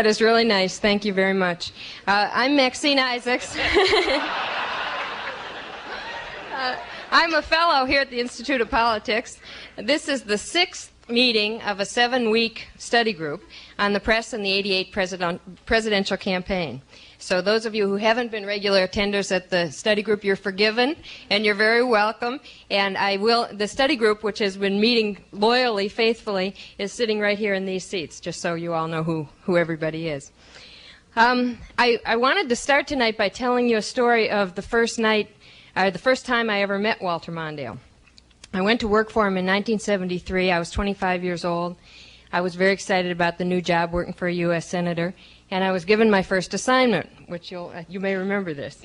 That is really nice. Thank you very much. I'm Maxine Isaacs. I'm a fellow here at the Institute of Politics. This is the 6th meeting of a 7-week study group on the press and the 88 presidential campaign. So those of you who haven't been regular attenders at the study group, you're forgiven, and you're very welcome. And the study group, which has been meeting loyally, faithfully, is sitting right here in these seats, just so you all know who everybody is. I wanted to start tonight by telling you a story of the first time I ever met Walter Mondale. I went to work for him in 1973. I was 25 years old. I was very excited about the new job working for a U.S. Senator, and I was given my first assignment, which you may remember this,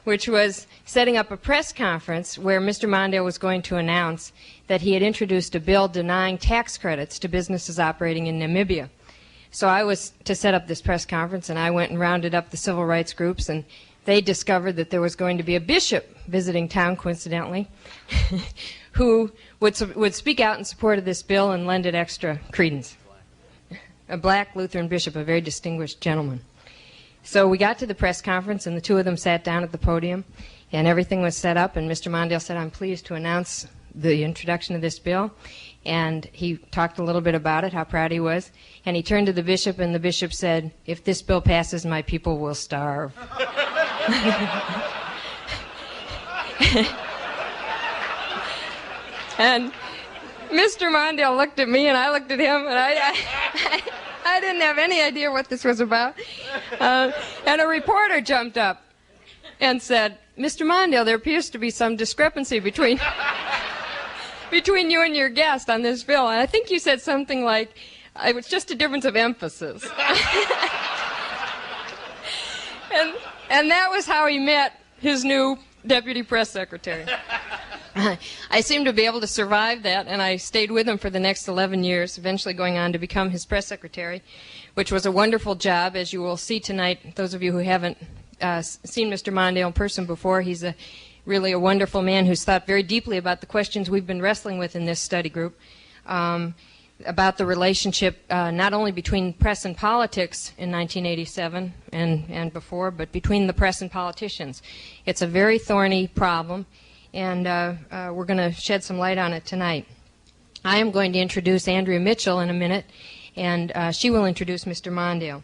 which was setting up a press conference where Mr. Mondale was going to announce that he had introduced a bill denying tax credits to businesses operating in Namibia. So I was to set up this press conference, and I went and rounded up the civil rights groups, and they discovered that there was going to be a bishop visiting town, coincidentally, who would speak out in support of this bill and lend it extra credence. A black Lutheran bishop, a very distinguished gentleman. So we got to the press conference, and the two of them sat down at the podium, and everything was set up, and Mr. Mondale said, "I'm pleased to announce the introduction of this bill." And he talked a little bit about it, how proud he was. And he turned to the bishop, and the bishop said, "If this bill passes, my people will starve." And Mr. Mondale looked at me, and I looked at him, and I didn't have any idea what this was about. And a reporter jumped up and said, "Mr. Mondale, there appears to be some discrepancy between you and your guest on this bill. And I think you said something like, it was just a difference of emphasis." And that was how he met his new deputy press secretary. I seemed to be able to survive that, and I stayed with him for the next 11 years, eventually going on to become his press secretary, which was a wonderful job, as you will see tonight. Those of you who haven't seen Mr. Mondale in person before, he's really a wonderful man who's thought very deeply about the questions we've been wrestling with in this study group, about the relationship not only between press and politics in 1987 and before, but between the press and politicians. It's a very thorny problem, and we're going to shed some light on it tonight. I am going to introduce Andrea Mitchell in a minute, and she will introduce Mr. Mondale.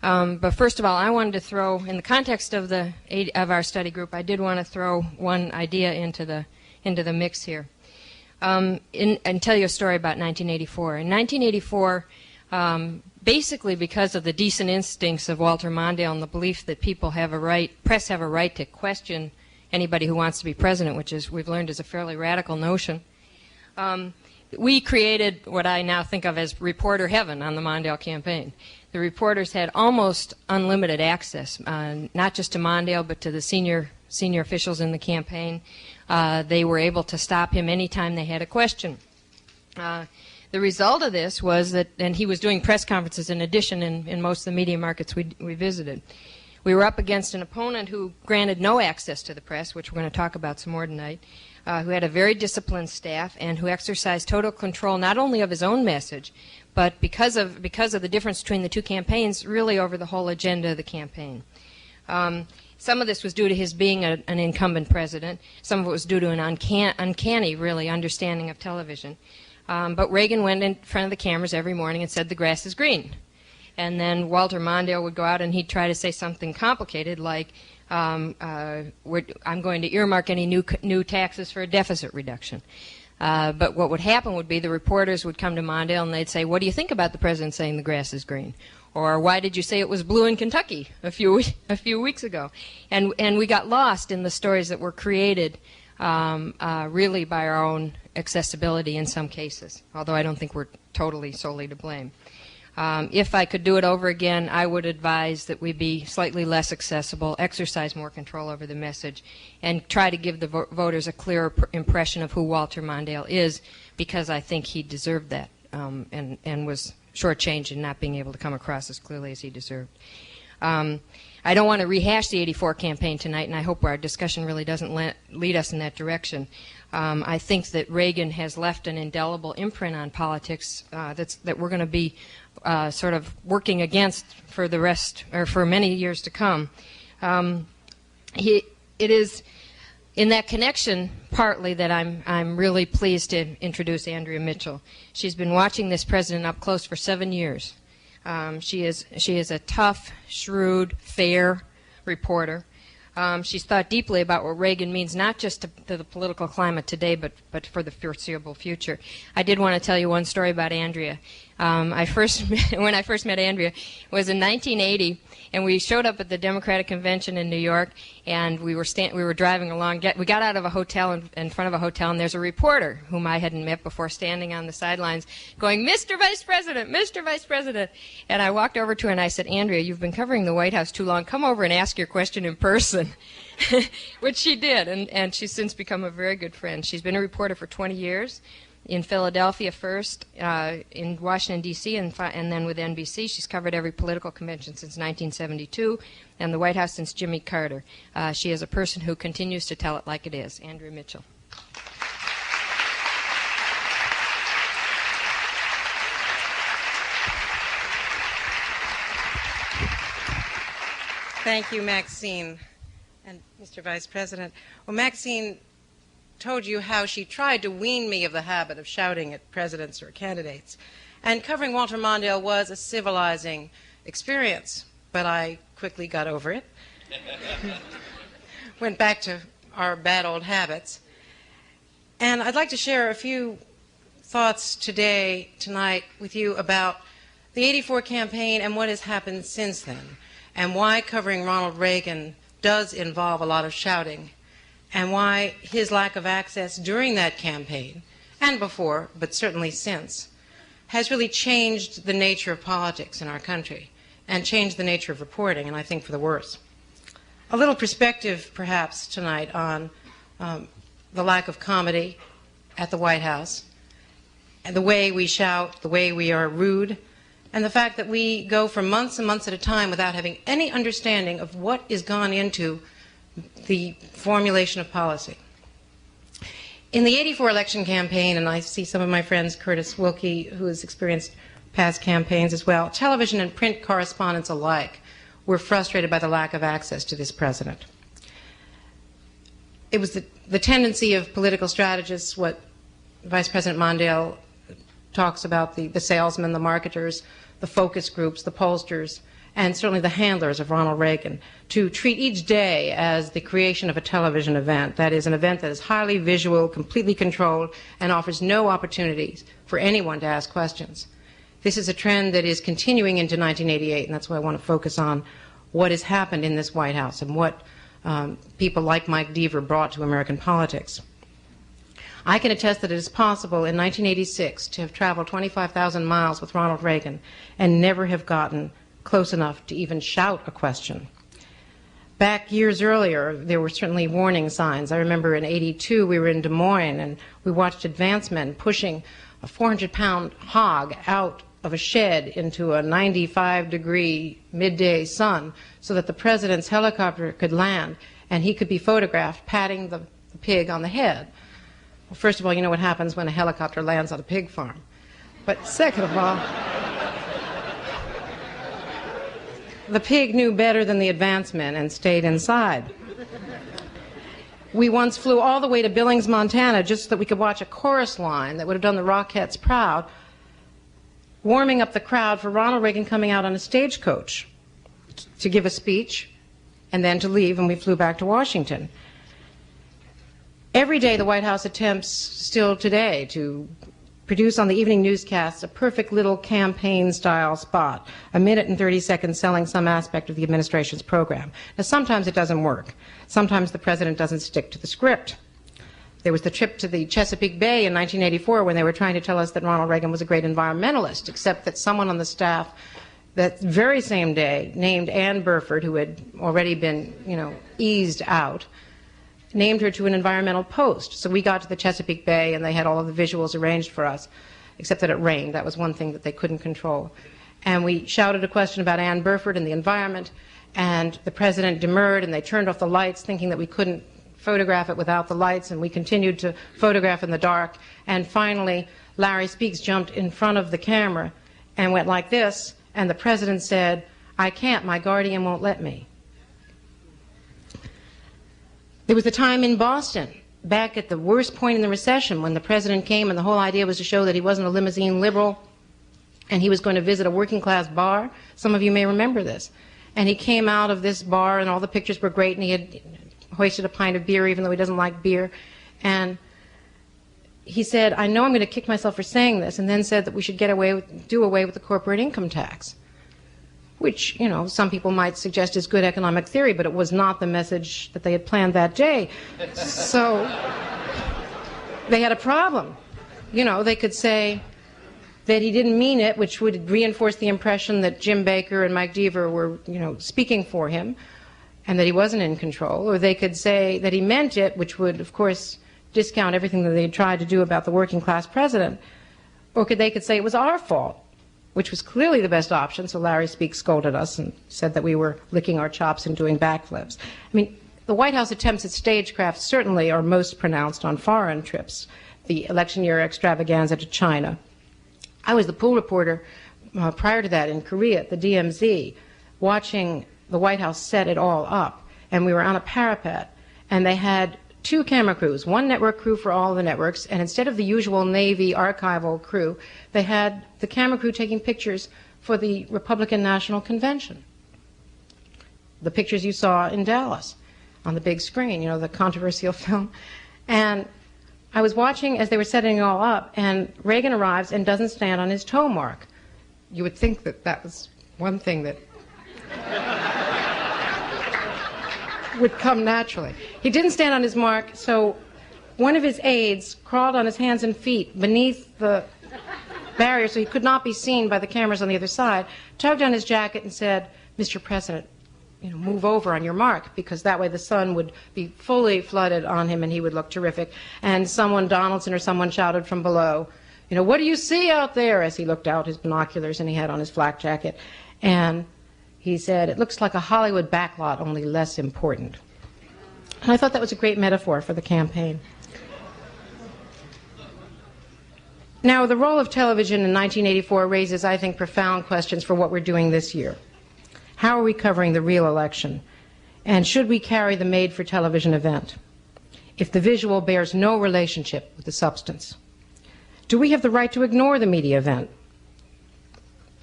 But first of all, I wanted to throw, in the context of our study group, I did want to throw one idea into the mix here, and tell you a story about 1984. In 1984, basically because of the decent instincts of Walter Mondale and the belief that press have a right to question anybody who wants to be president, which we've learned is a fairly radical notion, we created what I now think of as reporter heaven on the Mondale campaign. The reporters had almost unlimited access, not just to Mondale, but to the senior officials in the campaign. They were able to stop him anytime they had a question. The result of this was that, and he was doing press conferences in addition in most of the media markets we visited. We were up against an opponent who granted no access to the press, which we're going to talk about some more tonight, who had a very disciplined staff and who exercised total control not only of his own message, but because of the difference between the two campaigns, really over the whole agenda of the campaign. Some of this was due to his being an incumbent president. Some of it was due to an uncanny, really, understanding of television. But Reagan went in front of the cameras every morning and said, "The grass is green." And then Walter Mondale would go out and he'd try to say something complicated like, I'm going to earmark any new taxes for a deficit reduction. But what would happen would be the reporters would come to Mondale and they'd say, "What do you think about the president saying the grass is green?" Or, "Why did you say it was blue in Kentucky a few weeks ago?" And we got lost in the stories that were created really by our own accessibility in some cases, although I don't think we're totally solely to blame. If I could do it over again, I would advise that we be slightly less accessible, exercise more control over the message, and try to give the voters a clearer impression of who Walter Mondale is, because I think he deserved that and was shortchanged in not being able to come across as clearly as he deserved. I don't want to rehash the '84 campaign tonight, and I hope our discussion really doesn't lead us in that direction. I think that Reagan has left an indelible imprint on politics that we're going to be sort of working against for the rest, or for many years to come. It is in that connection, partly, that I'm really pleased to introduce Andrea Mitchell. She's been watching this president up close for 7 years. She is a tough, shrewd, fair reporter. She's thought deeply about what Reagan means, not just to the political climate today, but for the foreseeable future. I did want to tell you one story about Andrea. When I first met Andrea, it was in 1980, and we showed up at the Democratic Convention in New York, and we were driving along. We got out of a hotel, in front of a hotel, and there's a reporter whom I hadn't met before standing on the sidelines going, "Mr. Vice President, Mr. Vice President." And I walked over to her and I said, "Andrea, you've been covering the White House too long. Come over and ask your question in person." Which she did, and she's since become a very good friend. She's been a reporter for 20 years. In Philadelphia first, in Washington, D.C., and then with NBC. She's covered every political convention since 1972, and the White House since Jimmy Carter. She is a person who continues to tell it like it is. Andrea Mitchell. Thank you, Maxine. And Mr. Vice President, well, Maxine told you how she tried to wean me of the habit of shouting at presidents or candidates. And covering Walter Mondale was a civilizing experience, but I quickly got over it. Went back to our bad old habits. And I'd like to share a few thoughts tonight with you about the '84 campaign and what has happened since then, and why covering Ronald Reagan does involve a lot of shouting, and why his lack of access during that campaign, and before, but certainly since, has really changed the nature of politics in our country, and changed the nature of reporting, and I think for the worse. A little perspective, perhaps, tonight on the lack of comedy at the White House, and the way we shout, the way we are rude, and the fact that we go for months and months at a time without having any understanding of what is gone into the formulation of policy. In the '84 election campaign, and I see some of my friends, Curtis Wilkie, who has experienced past campaigns as well, television and print correspondents alike were frustrated by the lack of access to this president. It was the tendency of political strategists, what Vice President Mondale talks about, the salesmen, the marketers, the focus groups, the pollsters, and certainly the handlers of Ronald Reagan, to treat each day as the creation of a television event. That is, an event that is highly visual, completely controlled, and offers no opportunities for anyone to ask questions. This is a trend that is continuing into 1988, and that's why I want to focus on what has happened in this White House and what people like Mike Deaver brought to American politics. I can attest that it is possible in 1986 to have traveled 25,000 miles with Ronald Reagan and never have gotten close enough to even shout a question. Back years earlier, there were certainly warning signs. I remember in '82 we were in Des Moines and we watched advance men pushing a 400-pound hog out of a shed into a 95-degree midday sun so that the president's helicopter could land and he could be photographed patting the pig on the head. Well, first of all, you know what happens when a helicopter lands on a pig farm. But second of all, the pig knew better than the advance men and stayed inside. We once flew all the way to Billings, Montana, just so that we could watch a chorus line that would have done the Rockettes proud, warming up the crowd for Ronald Reagan coming out on a stagecoach to give a speech and then to leave, and we flew back to Washington. Every day the White House attempts still today to produce on the evening newscasts a perfect little campaign-style spot, a minute and 30 seconds selling some aspect of the administration's program. Now, sometimes it doesn't work. Sometimes the president doesn't stick to the script. There was the trip to the Chesapeake Bay in 1984 when they were trying to tell us that Ronald Reagan was a great environmentalist, except that someone on the staff that very same day named Ann Burford, who had already been, eased out, named her to an environmental post. So we got to the Chesapeake Bay and they had all of the visuals arranged for us, except that it rained. That was one thing that they couldn't control. And we shouted a question about Ann Burford and the environment, and the president demurred and they turned off the lights thinking that we couldn't photograph it without the lights, and we continued to photograph in the dark. And finally, Larry Speakes jumped in front of the camera and went like this, and the president said, "I can't, my guardian won't let me." There was a time in Boston, back at the worst point in the recession, when the president came and the whole idea was to show that he wasn't a limousine liberal and he was going to visit a working class bar. Some of you may remember this. And he came out of this bar and all the pictures were great, and he had hoisted a pint of beer even though he doesn't like beer. And he said, "I know I'm going to kick myself for saying this," and then said that we should do away with the corporate income tax, which, you know, some people might suggest is good economic theory, but it was not the message that they had planned that day. So they had a problem. You know, they could say that he didn't mean it, which would reinforce the impression that Jim Baker and Mike Deaver were, you know, speaking for him and that he wasn't in control. Or they could say that he meant it, which would, of course, discount everything that they had tried to do about the working class president. Or they could say it was our fault, which was clearly the best option. So Larry Speake scolded us and said that we were licking our chops and doing backflips. I mean, the White House attempts at stagecraft certainly are most pronounced on foreign trips. The election year extravaganza to China. I was the pool reporter prior to that in Korea at the DMZ, watching the White House set it all up. And we were on a parapet, and they had 2 camera crews, 1 network crew for all the networks, and instead of the usual Navy archival crew, they had the camera crew taking pictures for the Republican National Convention. The pictures you saw in Dallas on the big screen, you know, the controversial film. And I was watching as they were setting it all up, and Reagan arrives and doesn't stand on his toe mark. You would think that that was one thing that would come naturally. He didn't stand on his mark, so one of his aides crawled on his hands and feet beneath the barrier so he could not be seen by the cameras on the other side, tugged on his jacket and said, "Mr. President, you know, move over on your mark," because that way the sun would be fully flooded on him and he would look terrific. And someone, Donaldson or someone, shouted from below, you know, "What do you see out there?" as he looked out his binoculars and he had on his flak jacket. And he said, "It looks like a Hollywood backlot, only less important." And I thought that was a great metaphor for the campaign. Now, the role of television in 1984 raises, I think, profound questions for what we're doing this year. How are we covering the real election? And should we carry the made-for-television event if the visual bears no relationship with the substance? Do we have the right to ignore the media event?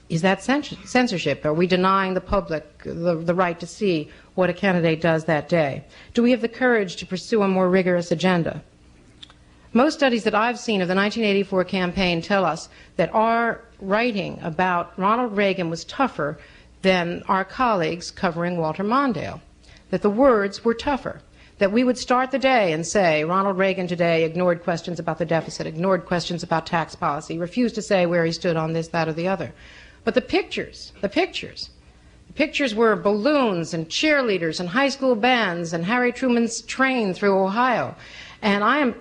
Is that censorship? Are we denying the public the right to see what a candidate does that day? Do we have the courage to pursue a more rigorous agenda? Most studies that I've seen of the 1984 campaign tell us that our writing about Ronald Reagan was tougher than our colleagues covering Walter Mondale, that the words were tougher, that we would start the day and say, Ronald Reagan today ignored questions about the deficit, ignored questions about tax policy, refused to say where he stood on this, that, or the other. But the pictures were balloons and cheerleaders and high school bands and Harry Truman's train through Ohio. And I am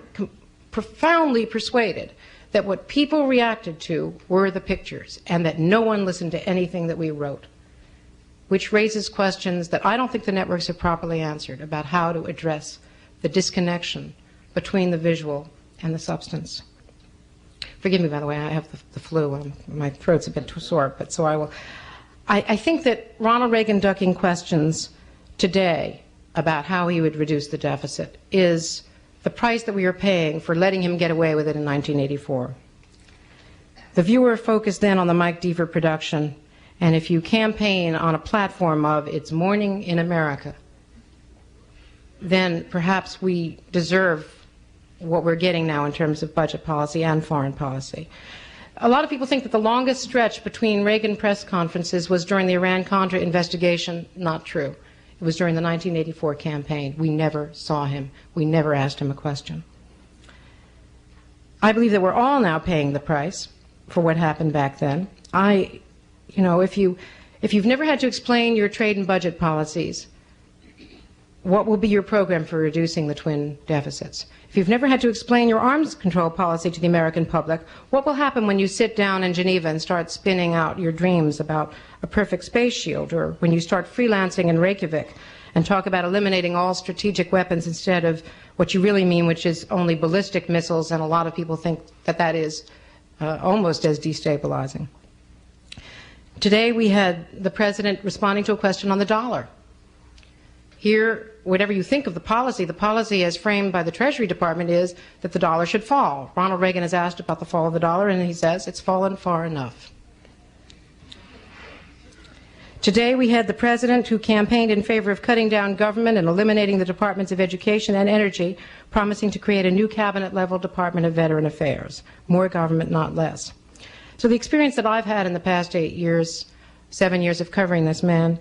profoundly persuaded that what people reacted to were the pictures and that no one listened to anything that we wrote, which raises questions that I don't think the networks have properly answered about how to address the disconnection between the visual and the substance. Forgive me, by the way, I have the flu. My throat's a bit too sore, but so I will. I think that Ronald Reagan ducking questions today about how he would reduce the deficit is the price that we are paying for letting him get away with it in 1984. The viewer focused then on the Mike Deaver production, and if you campaign on a platform of "It's morning in America," then perhaps we deserve what we're getting now in terms of budget policy and foreign policy. A lot of people think that the longest stretch between Reagan press conferences was during the Iran-Contra investigation. Not true. It was during the 1984 campaign. We never saw him. We never asked him a question. I believe that we're all now paying the price for what happened back then. If you've never had to explain your trade and budget policies, what will be your program for reducing the twin deficits? If you've never had to explain your arms control policy to the American public, what will happen when you sit down in Geneva and start spinning out your dreams about a perfect space shield, or when you start freelancing in Reykjavik and talk about eliminating all strategic weapons instead of what you really mean, which is only ballistic missiles, and a lot of people think that that is almost as destabilizing. Today we had the President responding to a question on the dollar. Here, whatever you think of the policy as framed by the Treasury Department is that the dollar should fall. Ronald Reagan is asked about the fall of the dollar, and he says it's fallen far enough. Today we had the President, who campaigned in favor of cutting down government and eliminating the Departments of Education and Energy, promising to create a new cabinet-level Department of Veteran Affairs. More government, not less. So the experience that I've had in the past 7 years of covering this man,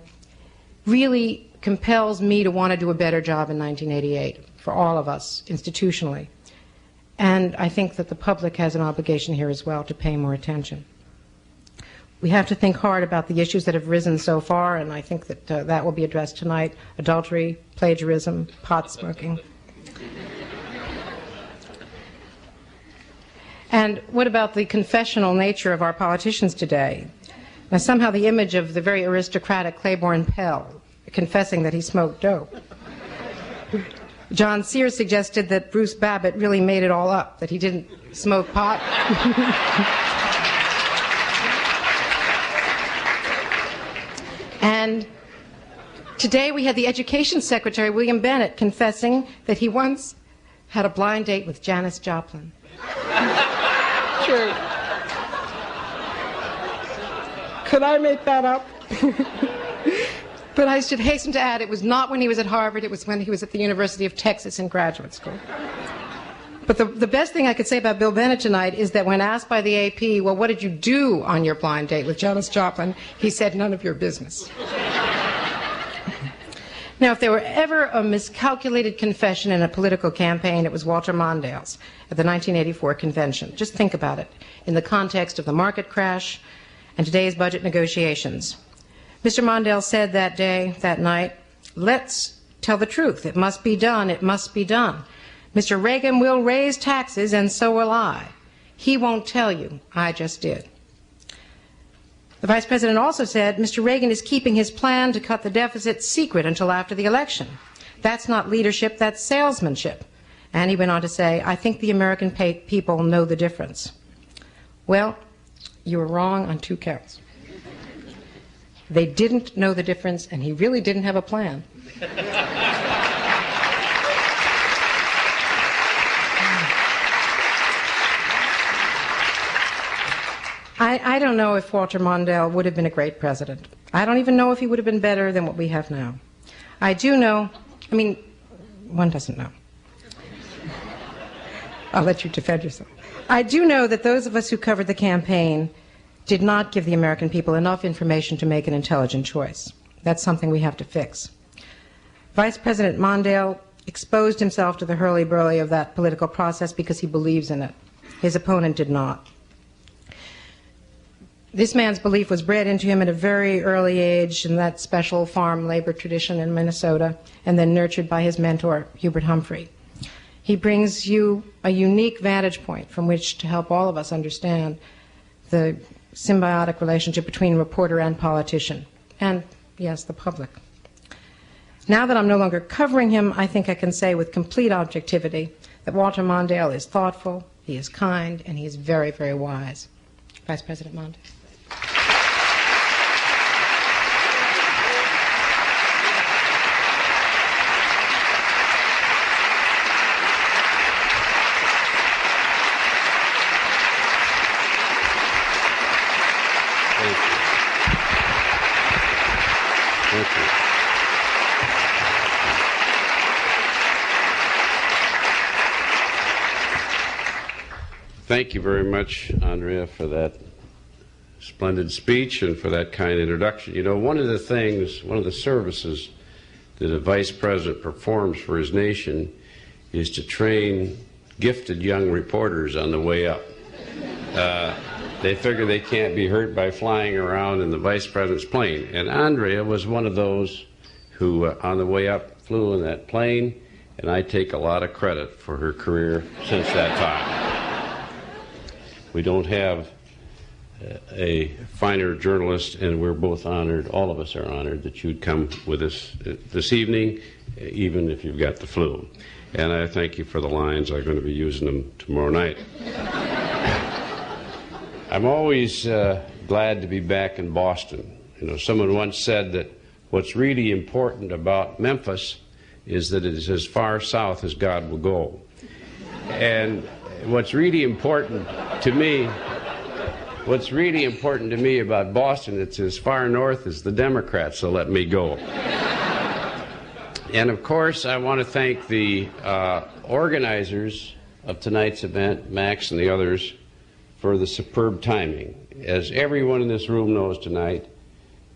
really compels me to want to do a better job in 1988 for all of us institutionally. And I think that the public has an obligation here as well to pay more attention. We have to think hard about the issues that have risen so far, and I think that that will be addressed tonight: adultery, plagiarism, pot smoking. And what about the confessional nature of our politicians today? Now, somehow the image of the very aristocratic Claiborne Pell confessing that he smoked dope. John Sears suggested that Bruce Babbitt really made it all up, that he didn't smoke pot. And today we had the Education Secretary, William Bennett, confessing that he once had a blind date with Janis Joplin. True. Could I make that up? But I should hasten to add, it was not when he was at Harvard, it was when he was at the University of Texas in graduate school. But the best thing I could say about Bill Bennett tonight is that when asked by the AP, well, what did you do on your blind date with Janis Joplin, he said, none of your business. Now, if there were ever a miscalculated confession in a political campaign, it was Walter Mondale's at the 1984 convention. Just think about it in the context of the market crash and today's budget negotiations. Mr. Mondale said that day, that night, let's tell the truth. It must be done. It must be done. Mr. Reagan will raise taxes, and so will I. He won't tell you. I just did. The Vice President also said Mr. Reagan is keeping his plan to cut the deficit secret until after the election. That's not leadership, that's salesmanship. And he went on to say, I think the American people know the difference. Well, you were wrong on 2 counts. They didn't know the difference, and he really didn't have a plan. I don't know if Walter Mondale would have been a great president. I don't even know if he would have been better than what we have now. I do know, one doesn't know. I'll let you defend yourself. I do know that those of us who covered the campaign did not give the American people enough information to make an intelligent choice. That's something we have to fix. Vice President Mondale exposed himself to the hurly-burly of that political process because he believes in it. His opponent did not. This man's belief was bred into him at a very early age in that special farm labor tradition in Minnesota, and then nurtured by his mentor, Hubert Humphrey. He brings you a unique vantage point from which to help all of us understand the symbiotic relationship between reporter and politician, and, yes, the public. Now that I'm no longer covering him, I think I can say with complete objectivity that Walter Mondale is thoughtful, he is kind, and he is very, very wise. Vice President Mondale. Thank you very much, Andrea, for that splendid speech and for that kind introduction. You know, one of the services that a vice president performs for his nation is to train gifted young reporters on the way up. They figure they can't be hurt by flying around in the vice president's plane. And Andrea was one of those who, on the way up, flew in that plane, and I take a lot of credit for her career since that time. We don't have a finer journalist, and we're both honored, all of us are honored, that you'd come with us this evening, even if you've got the flu. And I thank you for the lines. I'm going to be using them tomorrow night. I'm always glad to be back in Boston. You know, someone once said that what's really important about Memphis is that it is as far south as God will go. And what's really important to me about Boston, it's as far north as the Democrats will let me go. And of course, I want to thank the organizers of tonight's event, Max and the others, for the superb timing. As everyone in this room knows tonight,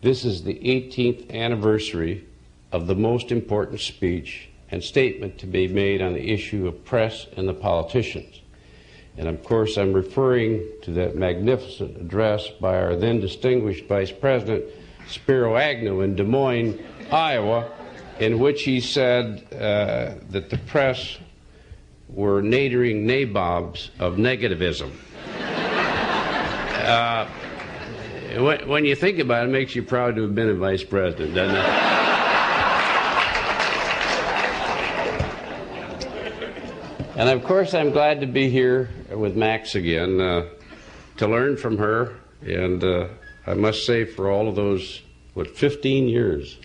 this is the 18th anniversary of the most important speech and statement to be made on the issue of press and the politicians. And of course, I'm referring to that magnificent address by our then distinguished Vice President, Spiro Agnew, in Des Moines, Iowa, in which he said that the press were neighboring nabobs of negativism. When you think about it, it makes you proud to have been a vice president, doesn't it? And of course, I'm glad to be here with Max again to learn from her. And I must say, for all of those, 15 years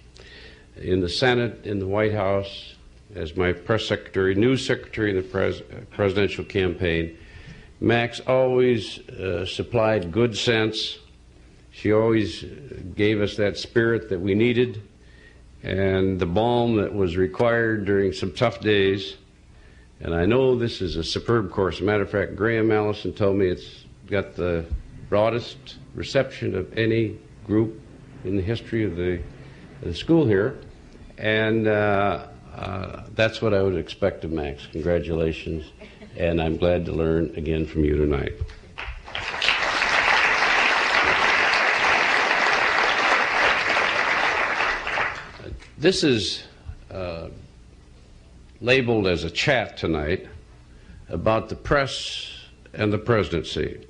in the Senate, in the White House, as my press secretary, news secretary in the presidential campaign, Max always supplied good sense. She always gave us that spirit that we needed and the balm that was required during some tough days. And I know this is a superb course. As a matter of fact, Graham Allison told me it's got the broadest reception of any group in the history of the school here. And that's what I would expect of Max. Congratulations. And I'm glad to learn again from you tonight. This is labeled as a chat tonight about the press and the presidency.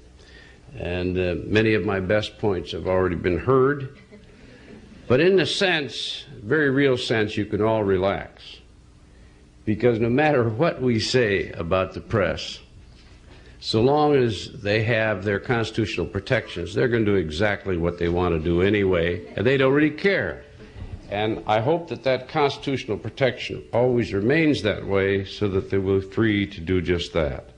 And many of my best points have already been heard. But in a sense, very real sense, you can all relax. Because no matter what we say about the press, so long as they have their constitutional protections, they're going to do exactly what they want to do anyway, and they don't really care. And I hope that that constitutional protection always remains that way so that they will be free to do just that.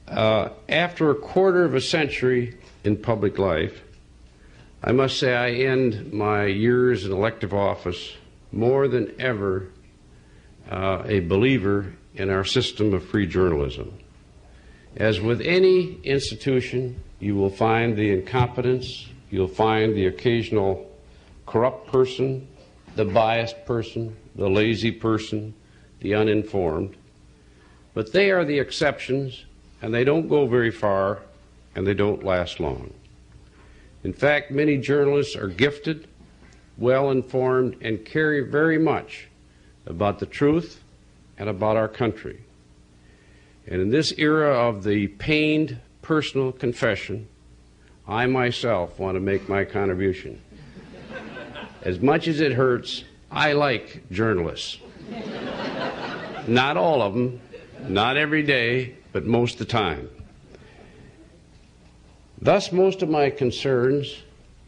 After a quarter of a century in public life, I must say I end my years in elective office more than ever a believer in our system of free journalism. As with any institution, you will find the incompetence, you'll find the occasional corrupt person, the biased person, the lazy person, the uninformed. But they are the exceptions, and they don't go very far, and they don't last long. In fact, many journalists are gifted, well-informed, and care very much about the truth and about our country. And in this era of the pained personal confession, I myself want to make my contribution. As much as it hurts, I like journalists. Not all of them, not every day, but most of the time. Thus, most of my concerns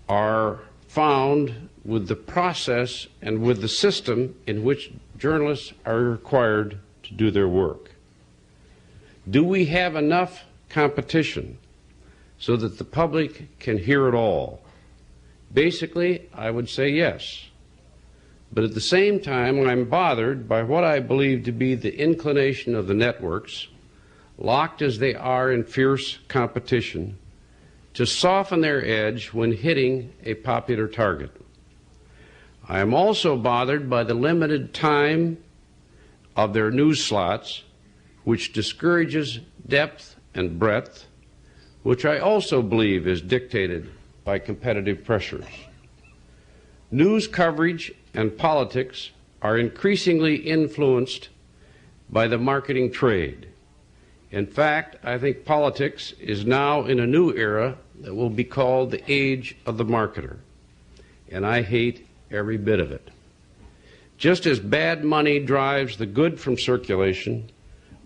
are found with the process and with the system in which journalists are required to do their work. Do we have enough competition so that the public can hear it all? Basically, I would say yes. But at the same time, I'm bothered by what I believe to be the inclination of the networks, locked as they are in fierce competition, to soften their edge when hitting a popular target. I am also bothered by the limited time of their news slots, which discourages depth and breadth, which I also believe is dictated by competitive pressures. News coverage and politics are increasingly influenced by the marketing trade. In fact, I think politics is now in a new era that will be called the age of the marketer, and I hate every bit of it. Just as bad money drives the good from circulation,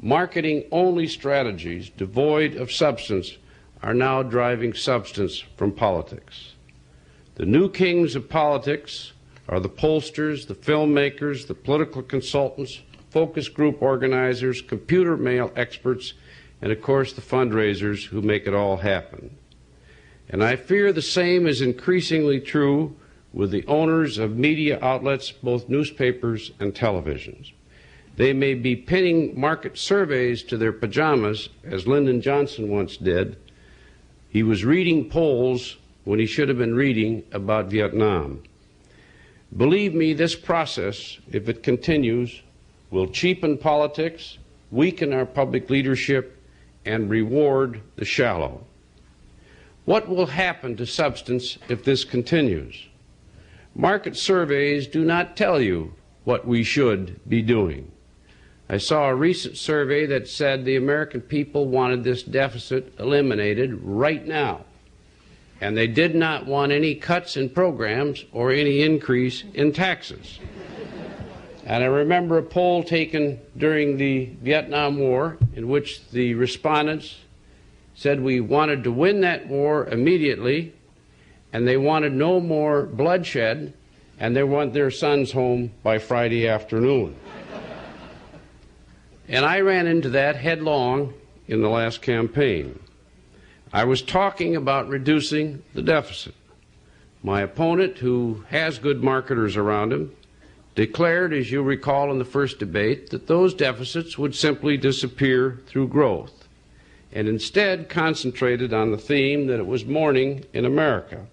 marketing-only strategies devoid of substance are now driving substance from politics. The new kings of politics are the pollsters, the filmmakers, the political consultants, focus group organizers, computer mail experts, and of course the fundraisers who make it all happen. And I fear the same is increasingly true with the owners of media outlets, both newspapers and televisions. They may be pinning market surveys to their pajamas, as Lyndon Johnson once did. He was reading polls when he should have been reading about Vietnam. Believe me, this process, if it continues, will cheapen politics, weaken our public leadership, and reward the shallow. What will happen to substance if this continues? Market surveys do not tell you what we should be doing. I saw a recent survey that said the American people wanted this deficit eliminated right now, and they did not want any cuts in programs or any increase in taxes. And I remember a poll taken during the Vietnam War in which the respondents said we wanted to win that war immediately, and they wanted no more bloodshed, and they want their sons home by Friday afternoon. And I ran into that headlong in the last campaign. I was talking about reducing the deficit. My opponent, who has good marketers around him, declared, as you recall in the first debate, that those deficits would simply disappear through growth, and instead concentrated on the theme that it was morning in America.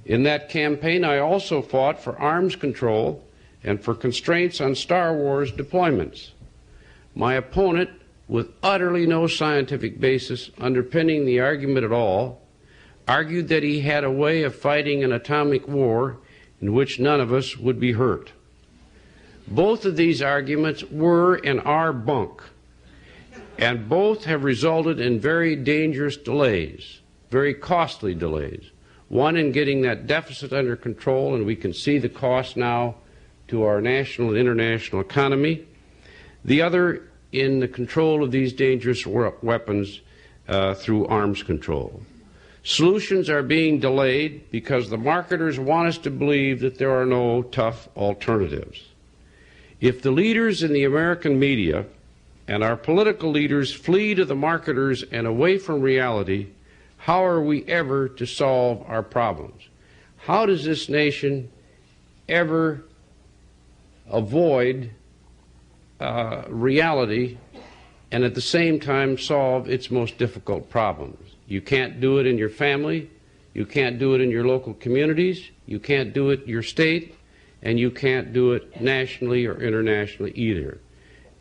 In that campaign, I also fought for arms control and for constraints on Star Wars deployments. My opponent, with utterly no scientific basis underpinning the argument at all, argued that he had a way of fighting an atomic war in which none of us would be hurt. Both of these arguments were and are bunk, and both have resulted in very dangerous delays, very costly delays. One in getting that deficit under control, and we can see the cost now to our national and international economy. The other in the control of these dangerous weapons through arms control. Solutions are being delayed because the marketers want us to believe that there are no tough alternatives. If the leaders in the American media and our political leaders flee to the marketers and away from reality, how are we ever to solve our problems? How does this nation ever avoid reality and at the same time solve its most difficult problems? You can't do it in your family, you can't do it in your local communities, you can't do it in your state, and you can't do it nationally or internationally either.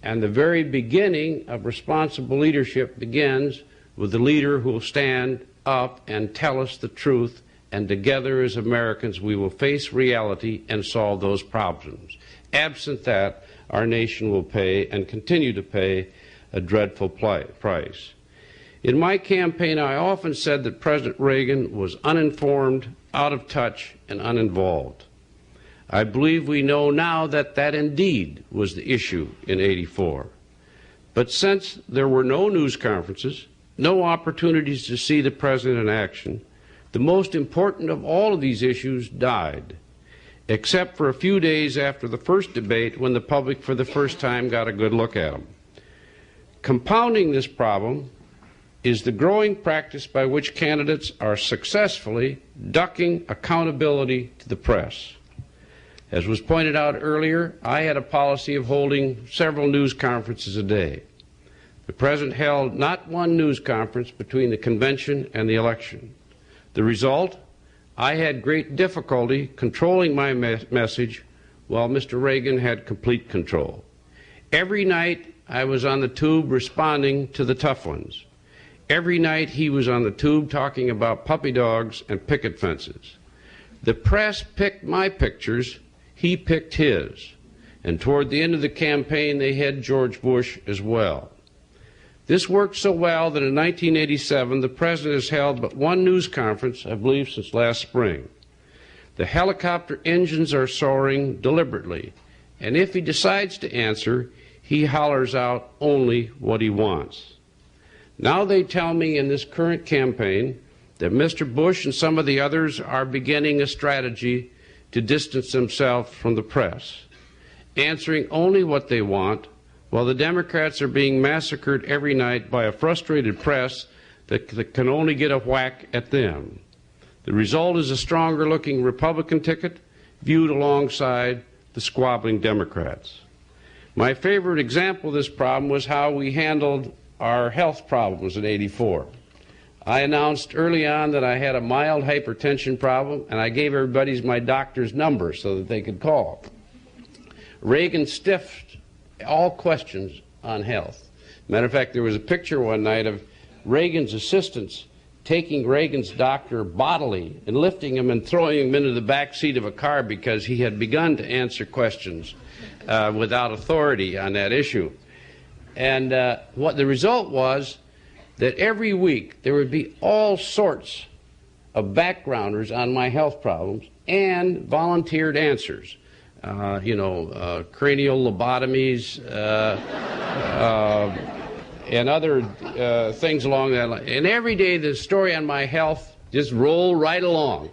And the very beginning of responsible leadership begins with the leader who will stand up and tell us the truth, and together as Americans we will face reality and solve those problems. Absent that, our nation will pay and continue to pay a dreadful price. In my campaign, I often said that President Reagan was uninformed, out of touch, and uninvolved. I believe we know now that that indeed was the issue in '84. But since there were no news conferences, no opportunities to see the President in action, the most important of all of these issues died, except for a few days after the first debate when the public for the first time got a good look at them. Compounding this problem is the growing practice by which candidates are successfully ducking accountability to the press. As was pointed out earlier, I had a policy of holding several news conferences a day. The President held not one news conference between the convention and the election. The result? I had great difficulty controlling my message while Mr. Reagan had complete control. Every night I was on the tube responding to the tough ones. Every night he was on the tube talking about puppy dogs and picket fences. The press picked my pictures, he picked his. And toward the end of the campaign they had George Bush as well. This worked so well that in 1987 the President has held but one news conference, I believe, since last spring. The helicopter engines are soaring deliberately, and if he decides to answer, he hollers out only what he wants. Now they tell me in this current campaign that Mr. Bush and some of the others are beginning a strategy to distance themselves from the press, answering only what they want, while the Democrats are being massacred every night by a frustrated press that can only get a whack at them. The result is a stronger-looking Republican ticket viewed alongside the squabbling Democrats. My favorite example of this problem was how we handled our health problems in '84. I announced early on that I had a mild hypertension problem, and I gave everybody my doctor's number so that they could call. Reagan stiffed all questions on health. Matter of fact, there was a picture one night of Reagan's assistants taking Reagan's doctor bodily and lifting him and throwing him into the back seat of a car because he had begun to answer questions without authority on that issue. And what the result was that every week there would be all sorts of backgrounders on my health problems and volunteered answers. Cranial lobotomies and other things along that line. And every day the story on my health just rolled right along.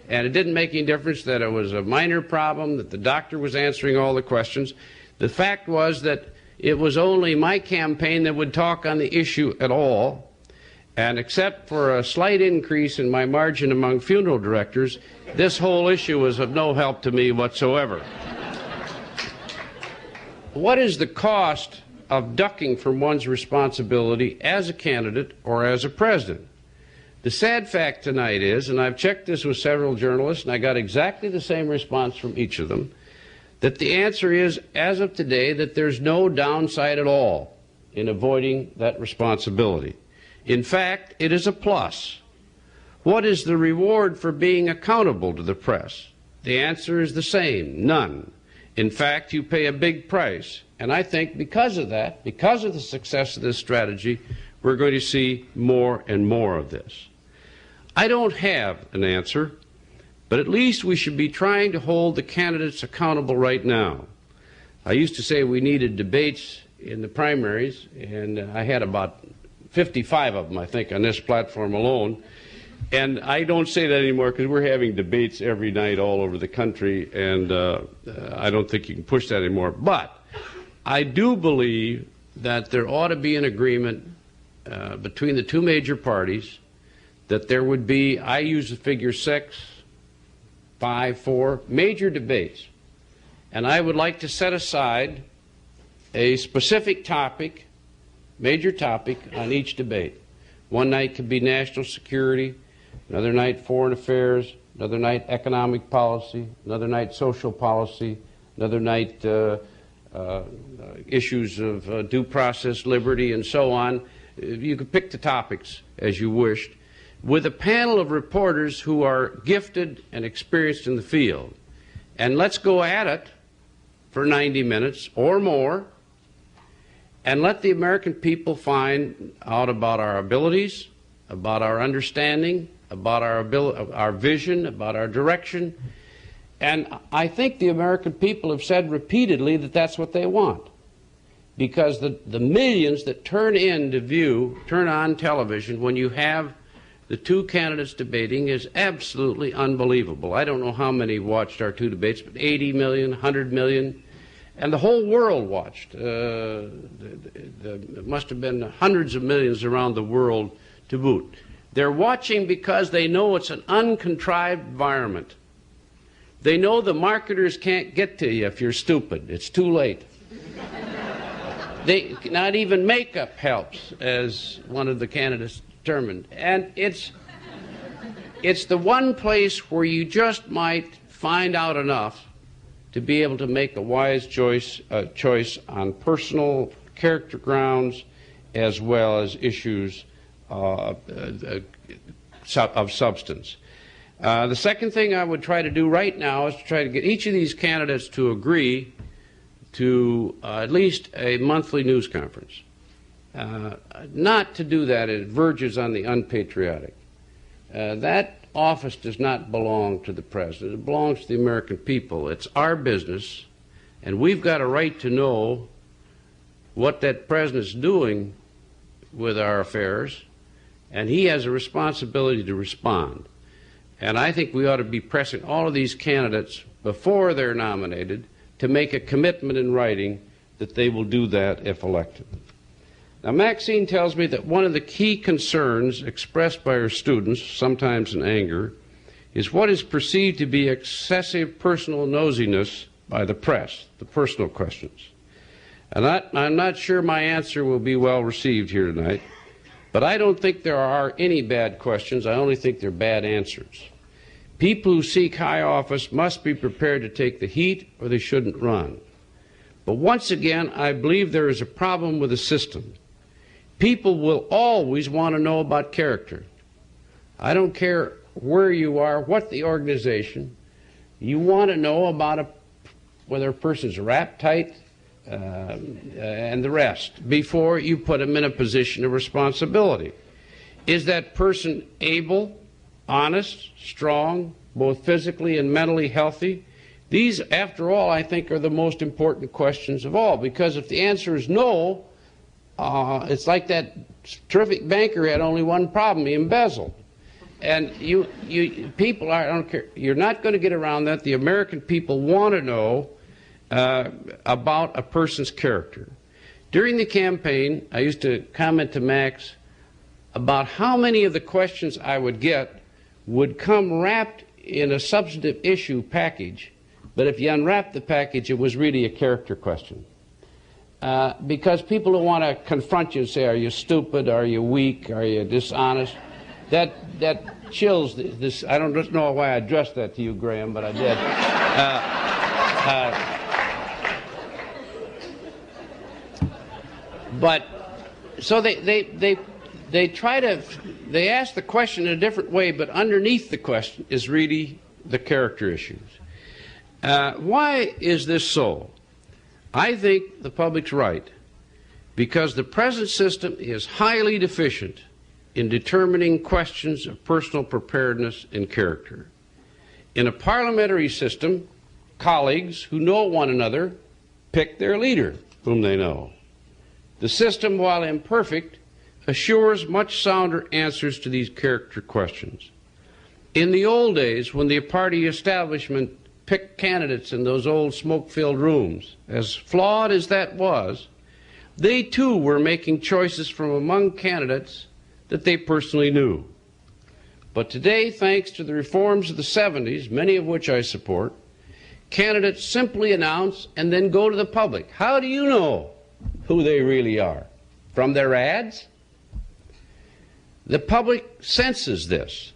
And it didn't make any difference that it was a minor problem, that the doctor was answering all the questions. The fact was that it was only my campaign that would talk on the issue at all. And except for a slight increase in my margin among funeral directors, this whole issue was of no help to me whatsoever. What is the cost of ducking from one's responsibility as a candidate or as a president? The sad fact tonight is, and I've checked this with several journalists, and I got exactly the same response from each of them, that the answer is, as of today, that there's no downside at all in avoiding that responsibility. In fact, it is a plus. What is the reward for being accountable to the press? The answer is the same, none. In fact, you pay a big price. And I think because of that, because of the success of this strategy, we're going to see more and more of this. I don't have an answer, but at least we should be trying to hold the candidates accountable right now. I used to say we needed debates in the primaries, and I had about 55 of them, I think, on this platform alone. And I don't say that anymore because we're having debates every night all over the country, and I don't think you can push that anymore. But I do believe that there ought to be an agreement between the two major parties that there would be, I use the figure 6, 5, 4, major debates. And I would like to set aside a specific topic, major topic, on each debate. One night could be national security, another night foreign affairs, another night economic policy, another night social policy, another night issues of due process, liberty, and so on. You could pick the topics as you wished, with a panel of reporters who are gifted and experienced in the field. And let's go at it for 90 minutes or more, and let the American people find out about our abilities, about our understanding, about our vision, about our direction. And I think the American people have said repeatedly that that's what they want. Because the millions that turn on television when you have the two candidates debating is absolutely unbelievable. I don't know how many watched our two debates, but 80 million, 100 million. And the whole world watched. It must have been hundreds of millions around the world to boot. They're watching because they know it's an uncontrived environment. They know the marketers can't get to you if you're stupid. It's too late. Not even makeup helps, as one of the candidates determined. And it's the one place where you just might find out enough to be able to make a wise choice on personal character grounds as well as issues of substance. The second thing I would try to do right now is to try to get each of these candidates to agree to at least a monthly news conference. Not to do that, it verges on the unpatriotic. That office does not belong to the president. It belongs to the American people. It's our business, and we've got a right to know what that president's doing with our affairs, and he has a responsibility to respond. And I think we ought to be pressing all of these candidates before they're nominated to make a commitment in writing that they will do that if elected. Now, Maxine tells me that one of the key concerns expressed by her students, sometimes in anger, is what is perceived to be excessive personal nosiness by the press, the personal questions. And I'm not sure my answer will be well received here tonight, but I don't think there are any bad questions. I only think they're bad answers. People who seek high office must be prepared to take the heat or they shouldn't run. But once again, I believe there is a problem with the system. People will always want to know about character. I don't care where you are, what the organization. You want to know about whether a person's rap tight and the rest before you put them in a position of responsibility. Is that person able, honest, strong, both physically and mentally healthy? These, after all, I think are the most important questions of all, because if the answer is no, it's like that terrific banker had only one problem: he embezzled. And people are, I don't care, you're not going to get around that. The American people want to know about a person's character. During the campaign, I used to comment to Max about how many of the questions I would get would come wrapped in a substantive issue package, but if you unwrap the package, it was really a character question. Because people don't want to confront you and say, are you stupid, are you weak, are you dishonest? That chills this. I don't know why I addressed that to you, Graham, but I did. But so they try to, they ask the question in a different way, but underneath the question is really the character issues. Why is this so? I think the public's right, because the present system is highly deficient in determining questions of personal preparedness and character. In a parliamentary system, colleagues who know one another pick their leader, whom they know. The system, while imperfect, assures much sounder answers to these character questions. In the old days, when the party establishment picked candidates in those old smoke-filled rooms, as flawed as that was, they too were making choices from among candidates that they personally knew. But today, thanks to the reforms of the 70s, many of which I support, candidates simply announce and then go to the public. How do you know who they really are? From their ads? The public senses this,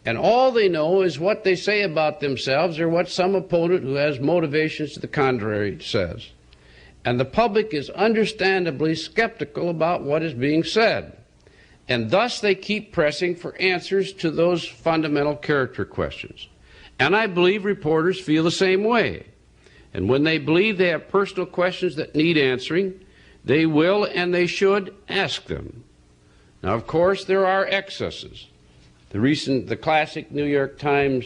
and all they know is what they say about themselves or what some opponent who has motivations to the contrary says. And the public is understandably skeptical about what is being said. And thus they keep pressing for answers to those fundamental character questions. And I believe reporters feel the same way. And when they believe they have personal questions that need answering, they will and they should ask them. Now, of course, there are excesses. The classic New York Times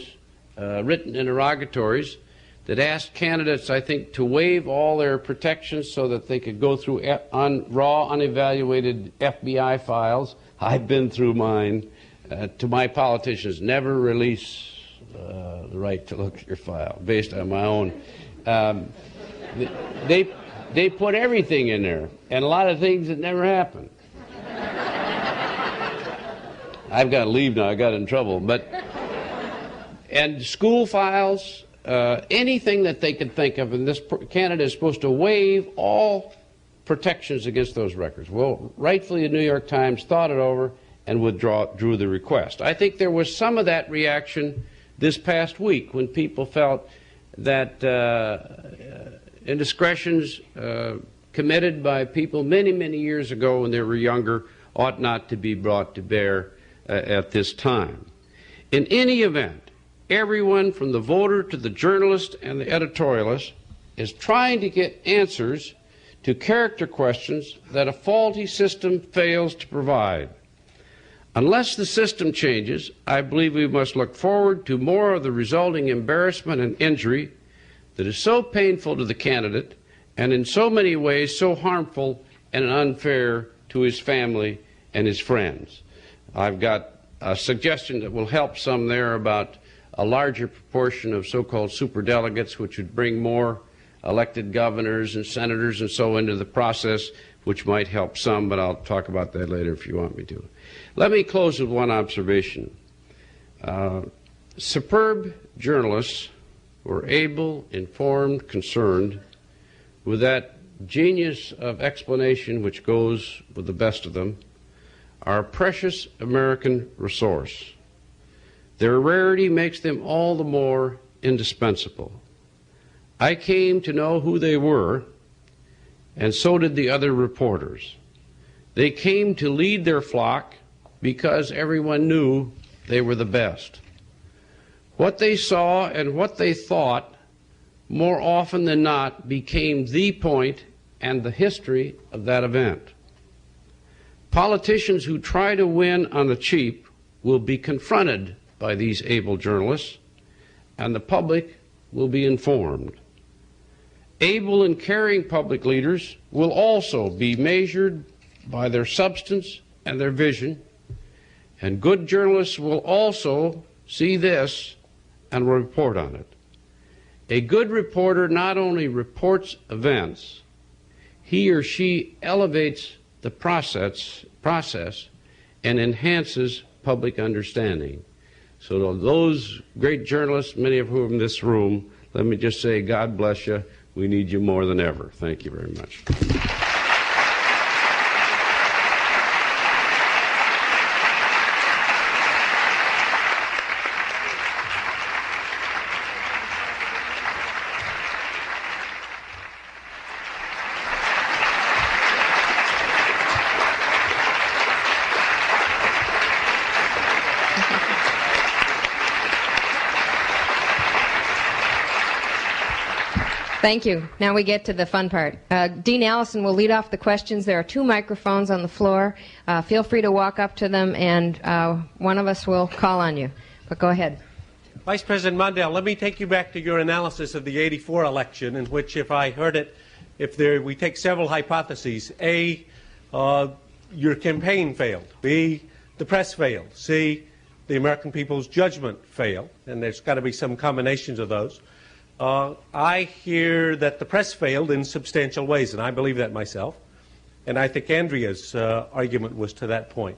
written interrogatories that asked candidates, I think, to waive all their protections so that they could go through raw, unevaluated FBI files. I've been through mine. To my politicians, never release the right to look at your file based on my own. They put everything in there, and a lot of things that never happened. I've got to leave now. I got in trouble. And school files, anything that they could think of, and this candidate is supposed to waive all protections against those records. Well, rightfully, the New York Times thought it over and drew the request. I think there was some of that reaction this past week when people felt that indiscretions committed by people many, many years ago when they were younger ought not to be brought to bear at this time. In any event, everyone from the voter to the journalist and the editorialist is trying to get answers to character questions that a faulty system fails to provide. Unless the system changes, I believe we must look forward to more of the resulting embarrassment and injury that is so painful to the candidate and in so many ways so harmful and unfair to his family and his friends. I've got a suggestion that will help some there about a larger proportion of so-called superdelegates, which would bring more elected governors and senators and so into the process, which might help some, but I'll talk about that later if you want me to. Let me close with one observation. Superb journalists were able, informed, concerned, with that genius of explanation which goes with the best of them, are a precious American resource. Their rarity makes them all the more indispensable. I came to know who they were, and so did the other reporters. They came to lead their flock because everyone knew they were the best. What they saw and what they thought, more often than not, became the point and the history of that event. Politicians who try to win on the cheap will be confronted by these able journalists, and the public will be informed. Able and caring public leaders will also be measured by their substance and their vision, and good journalists will also see this and report on it. A good reporter not only reports events, he or she elevates the process and enhances public understanding. So to those great journalists, many of whom in this room, let me just say, God bless you. We need you more than ever. Thank you very much. Thank you. Now we get to the fun part. Dean Allison will lead off the questions. There are 2 microphones on the floor. Feel free to walk up to them, and one of us will call on you. But go ahead. Vice President Mondale, let me take you back to your analysis of the '84 election, in which, if I heard it, we take several hypotheses. A, your campaign failed. B, the press failed. C, the American people's judgment failed. And there's got to be some combinations of those. I hear that the press failed in substantial ways, and I believe that myself. And I think Andrea's argument was to that point.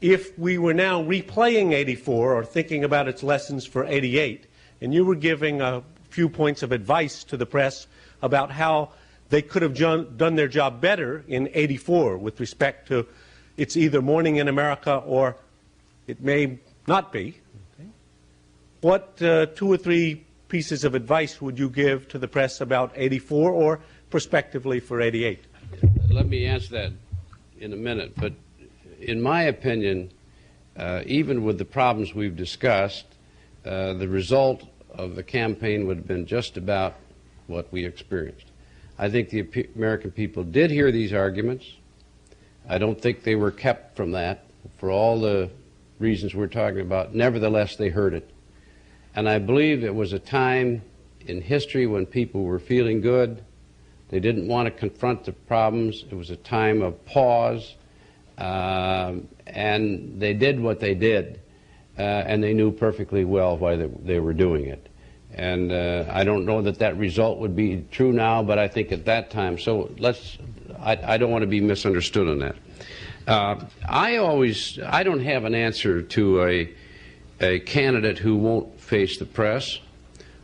If we were now replaying '84 or thinking about its lessons for '88, and you were giving a few points of advice to the press about how they could have done their job better in '84 with respect to it's either morning in America or it may not be, okay, what 2 or 3 pieces of advice would you give to the press about '84 or prospectively for '88? Let me answer that in a minute, but in my opinion, even with the problems we've discussed, the result of the campaign would have been just about what we experienced. I think the American people did hear these arguments. I don't think they were kept from that for all the reasons we're talking about. Nevertheless, they heard it. And I believe it was a time in history when people were feeling good. They didn't want to confront the problems. It was a time of pause. And they did what they did. And they knew perfectly well why they were doing it. And I don't know that that result would be true now, but I think at that time, so I don't want to be misunderstood on that. I don't have an answer to a candidate who won't face the press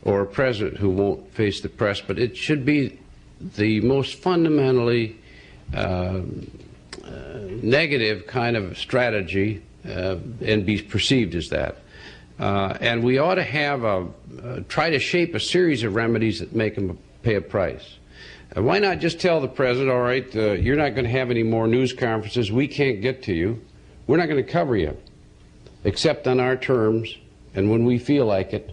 or a president who won't face the press, but it should be the most fundamentally negative kind of strategy and be perceived as that. And we ought to have try to shape a series of remedies that make them pay a price. Why not just tell the president, all right, you're not going to have any more news conferences, we can't get to you, we're not going to cover you, except on our terms and when we feel like it,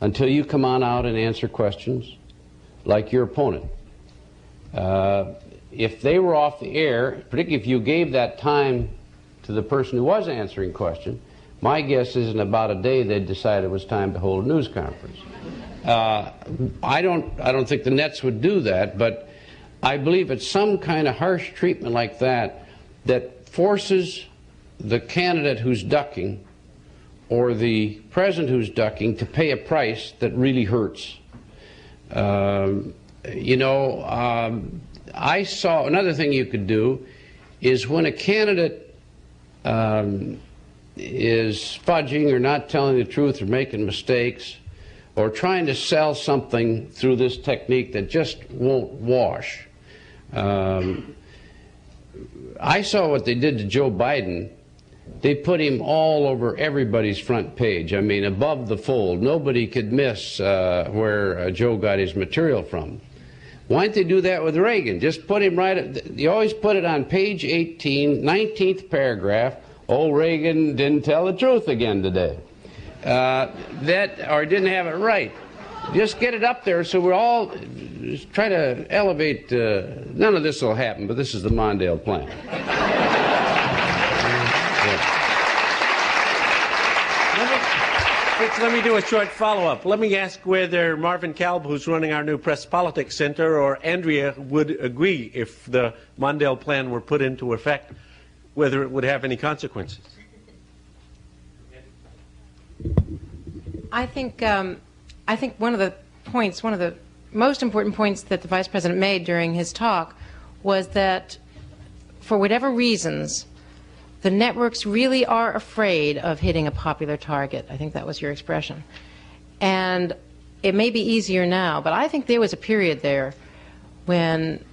until you come on out and answer questions like your opponent. If they were off the air, particularly if you gave that time to the person who was answering questions, my guess is in about a day they'd decide it was time to hold a news conference. I don't think the Nets would do that, but I believe it's some kind of harsh treatment like that that forces the candidate who's ducking or the president who's ducking to pay a price that really hurts. I saw another thing you could do is when a candidate is fudging or not telling the truth or making mistakes or trying to sell something through this technique that just won't wash. I saw what they did to Joe Biden. They put him all over everybody's front page. I mean, above the fold. Nobody could miss where Joe got his material from. Why didn't they do that with Reagan? Just put him right. You always put it on page 18, 19th paragraph. Old Reagan didn't tell the truth again today. Or didn't have it right. Just get it up there so we're all try to elevate. None of this will happen, but this is the Mondale plan. Let me do a short follow-up. Let me ask whether Marvin Kalb, who's running our new Press Politics Center, or Andrea would agree if the Mondale plan were put into effect, whether it would have any consequences. I think one of the most important points that the Vice President made during his talk was that for whatever reasons, the networks really are afraid of hitting a popular target. I think that was your expression. And it may be easier now, but I think there was a period there when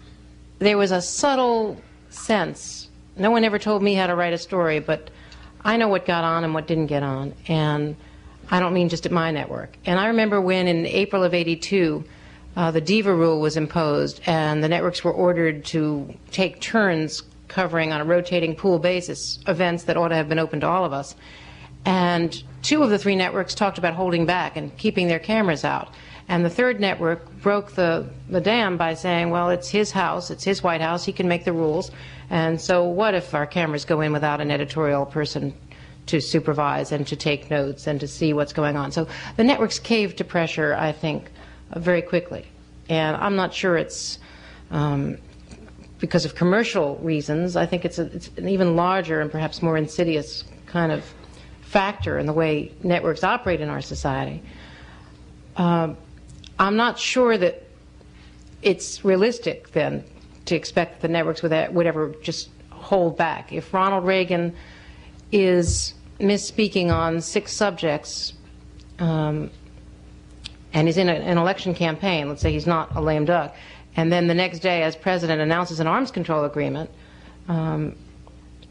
there was a subtle sense. No one ever told me how to write a story, but I know what got on and what didn't get on. And I don't mean just at my network. And I remember when in April of '82, the diva rule was imposed and the networks were ordered to take turns covering on a rotating pool basis events that ought to have been open to all of us. And 2 of the 3 networks talked about holding back and keeping their cameras out. And the 3rd network broke the dam by saying, well, it's his house, it's his White House, he can make the rules. And so what if our cameras go in without an editorial person to supervise and to take notes and to see what's going on? So the networks caved to pressure, I think, very quickly. And I'm not sure it's because of commercial reasons. I think it's an even larger and perhaps more insidious kind of factor in the way networks operate in our society. I'm not sure that it's realistic then to expect that the networks would ever just hold back. If Ronald Reagan is misspeaking on 6 subjects and he's in an election campaign, let's say he's not a lame duck, and then the next day, as president, announces an arms control agreement, I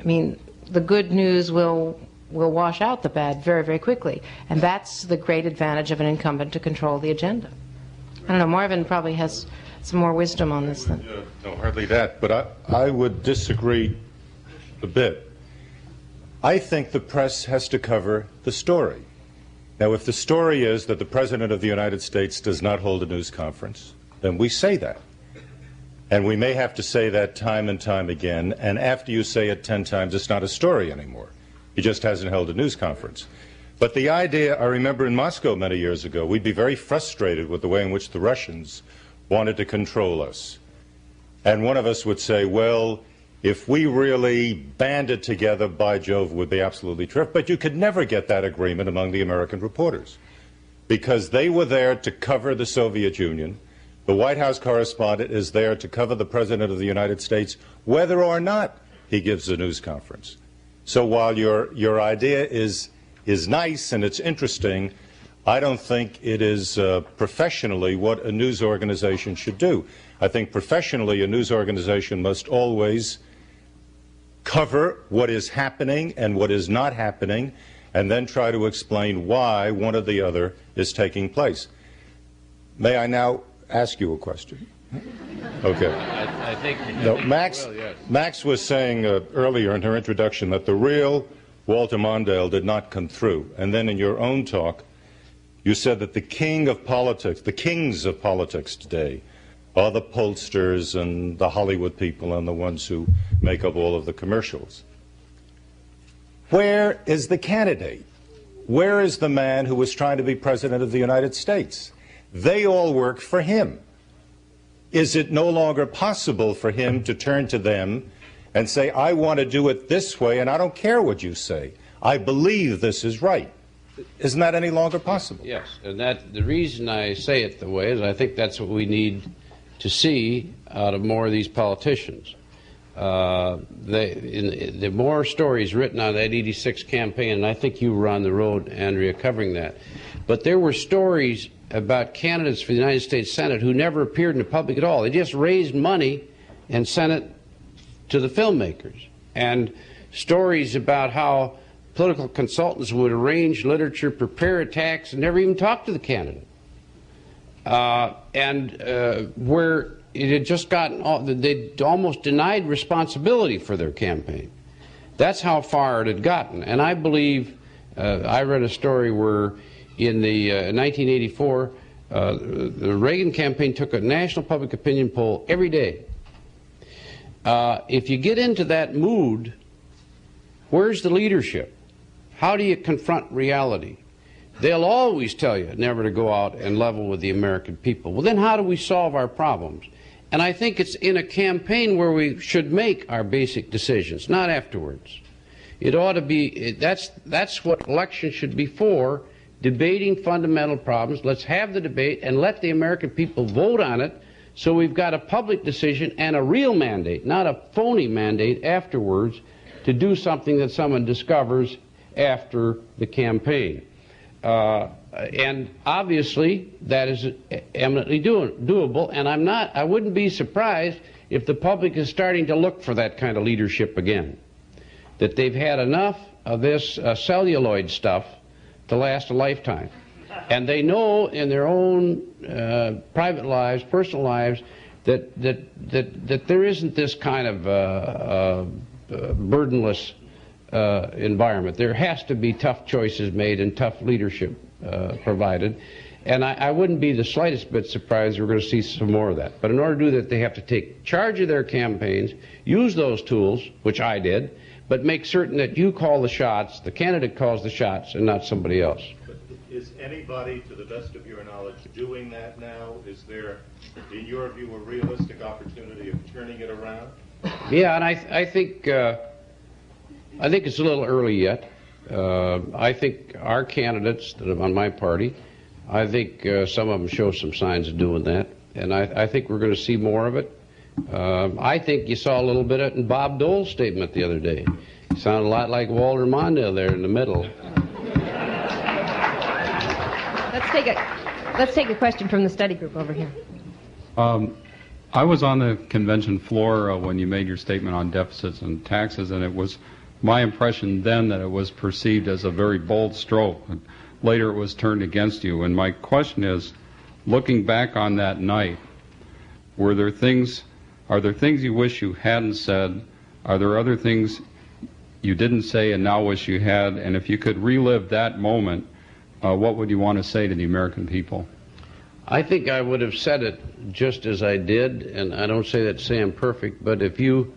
mean, the good news will wash out the bad very, very quickly. And that's the great advantage of an incumbent to control the agenda. I don't know, Marvin probably has some more wisdom on this than... No, hardly that, but I would disagree a bit. I think the press has to cover the story. Now, if the story is that the President of the United States does not hold a news conference, then we say that. And we may have to say that time and time again, and after you say it 10 times, it's not a story anymore. He just hasn't held a news conference. But the idea, I remember in Moscow many years ago, we'd be very frustrated with the way in which the Russians wanted to control us. And one of us would say, well, if we really banded together, by Jove, it would be absolutely terrific. But you could never get that agreement among the American reporters, because they were there to cover the Soviet Union. The White House correspondent is there to cover the President of the United States, whether or not he gives a news conference. So while your idea is nice and it's interesting, I don't think it is professionally what a news organization should do. I think professionally a news organization must always cover what is happening and what is not happening, and then try to explain why one or the other is taking place. May I now ask you a question? Okay. I think... No, Max was saying earlier in her introduction that the real Walter Mondale did not come through. And then in your own talk, you said that the kings of politics today are the pollsters and the Hollywood people and the ones who make up all of the commercials. Where is the candidate? Where is the man who was trying to be President of the United States? They all work for him. Is it no longer possible for him to turn to them and say, I want to do it this way, and I don't care what you say. I believe this is right. Isn't that any longer possible? Yes, and the reason I say it the way is I think that's what we need to see out of more of these politicians. The more stories written on that 86 campaign, and I think you were on the road, Andrea, covering that, but there were stories about candidates for the United States Senate who never appeared in the public at all. They just raised money and sent it to the filmmakers. And stories about how political consultants would arrange literature, prepare attacks, and never even talk to the candidate. Where it had just gotten, they'd almost denied responsibility for their campaign. That's how far it had gotten. And I believe, I read a story where in the 1984, the Reagan campaign took a national public opinion poll every day. If you get into that mood, where's the leadership? How do you confront reality? They'll always tell you never to go out and level with the American people. Well, then how do we solve our problems? And I think it's in a campaign where we should make our basic decisions, not afterwards. It ought to be, that's what elections should be for, debating fundamental problems. Let's have the debate and let the American people vote on it so we've got a public decision and a real mandate, not a phony mandate afterwards to do something that someone discovers after the campaign. And obviously that is eminently doable, and I wouldn't be surprised if the public is starting to look for that kind of leadership again, that they've had enough of this celluloid stuff to last a lifetime. And they know in their own private lives, personal lives, that there isn't this kind of burdenless environment. There has to be tough choices made and tough leadership provided. And I wouldn't be the slightest bit surprised we're going to see some more of that. But in order to do that, they have to take charge of their campaigns, use those tools, which I did, but make certain that you call the shots, the candidate calls the shots, and not somebody else. But is anybody, to the best of your knowledge, doing that now? Is there, in your view, a realistic opportunity of turning it around? Yeah, and I think it's a little early yet. I think our candidates that are on my party, I think some of them show some signs of doing that, and I think we're going to see more of it. I think you saw a little bit of it in Bob Dole's statement the other day. He sounded a lot like Walter Mondale there in the middle. Let's take a question from the study group over here. I was on the convention floor when you made your statement on deficits and taxes, and it was my impression then that it was perceived as a very bold stroke. Later it was turned against you. And my question is, looking back on that night, are there things you wish you hadn't said? Are there other things you didn't say and now wish you had? And if you could relive that moment, what would you want to say to the American people? I think I would have said it just as I did, and I don't say that to say I'm perfect, but if you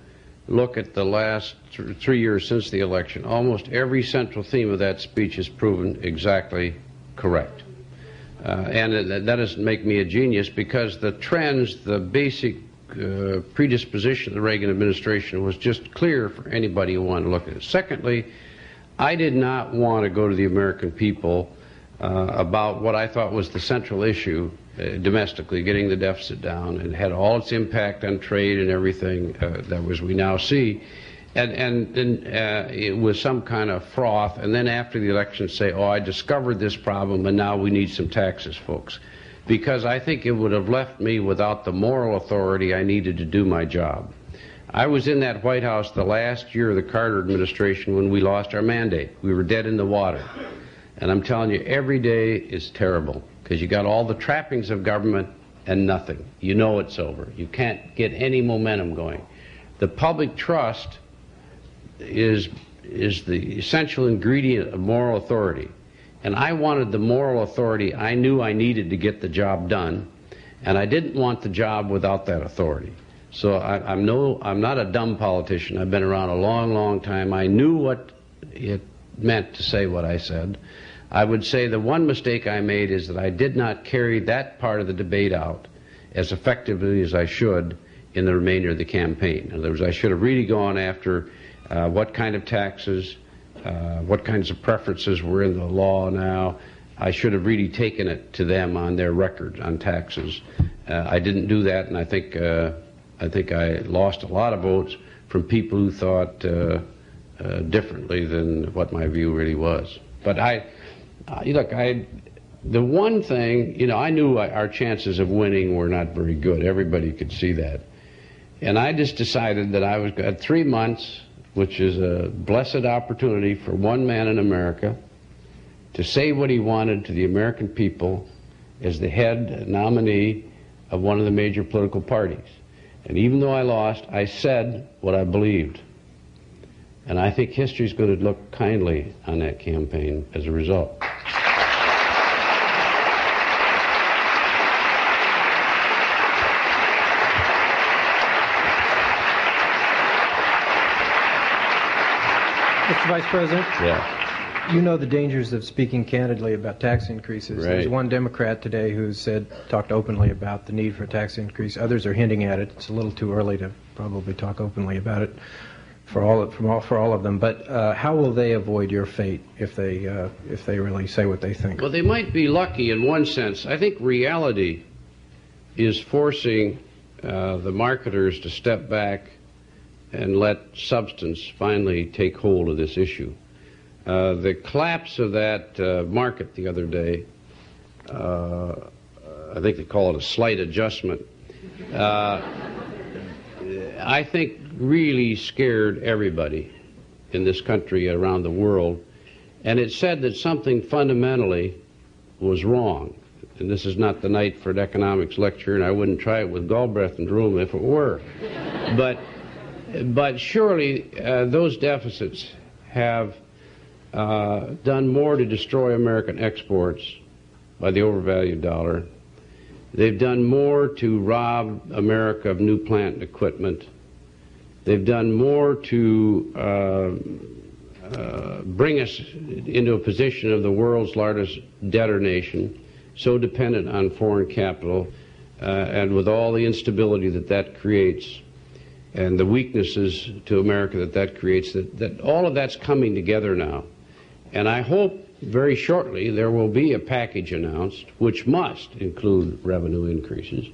look at the last 3 years since the election, almost every central theme of that speech is proven exactly correct. And that doesn't make me a genius, because the trends, the basic predisposition of the Reagan administration was just clear for anybody who wanted to look at it. Secondly, I did not want to go to the American people about what I thought was the central issue domestically, getting the deficit down, and had all its impact on trade and everything that we now see, and it was some kind of froth, and then after the election say, oh, I discovered this problem and now we need some taxes, folks, because I think it would have left me without the moral authority I needed to do my job. I was in that White House the last year of the Carter administration when we lost our mandate. We were dead in the water. And I'm telling you, every day is terrible, because you got all the trappings of government and nothing. You know it's over. You can't get any momentum going. The public trust is the essential ingredient of moral authority. And I wanted the moral authority I knew I needed to get the job done, and I didn't want the job without that authority. So I'm not a dumb politician. I've been around a long, long time. I knew what it meant to say what I said. I would say the one mistake I made is that I did not carry that part of the debate out as effectively as I should in the remainder of the campaign. In other words, I should have really gone after what kind of taxes, what kinds of preferences were in the law now. I should have really taken it to them on their record on taxes. I didn't do that, and I think I lost a lot of votes from people who thought differently than what my view really was. But the one thing, I knew our chances of winning were not very good. Everybody could see that. And I just decided that I was at 3 months, which is a blessed opportunity for one man in America to say what he wanted to the American people as the head nominee of one of the major political parties. And even though I lost, I said what I believed. And I think history's going to look kindly on that campaign as a result. Mr. Vice President? Yeah. You know the dangers of speaking candidly about tax increases. Right. There's one Democrat today who talked openly about the need for a tax increase. Others are hinting at it. It's a little too early to probably talk openly about it for all of them. But how will they avoid your fate if they really say what they think? Well, they might be lucky in one sense. I think reality is forcing the marketers to step back and let substance finally take hold of this issue. The collapse of that market the other day, I think they call it a slight adjustment, I think really scared everybody in this country, around the world, and it said that something fundamentally was wrong. And this is not the night for an economics lecture, and I wouldn't try it with Galbraith and Droom if it were. But surely those deficits have done more to destroy American exports by the overvalued dollar. They've done more to rob America of new plant and equipment. They've done more to bring us into a position of the world's largest debtor nation, so dependent on foreign capital, and with all the instability that creates, and the weaknesses to America that creates, that all of that's coming together now. And I hope very shortly there will be a package announced which must include revenue increases.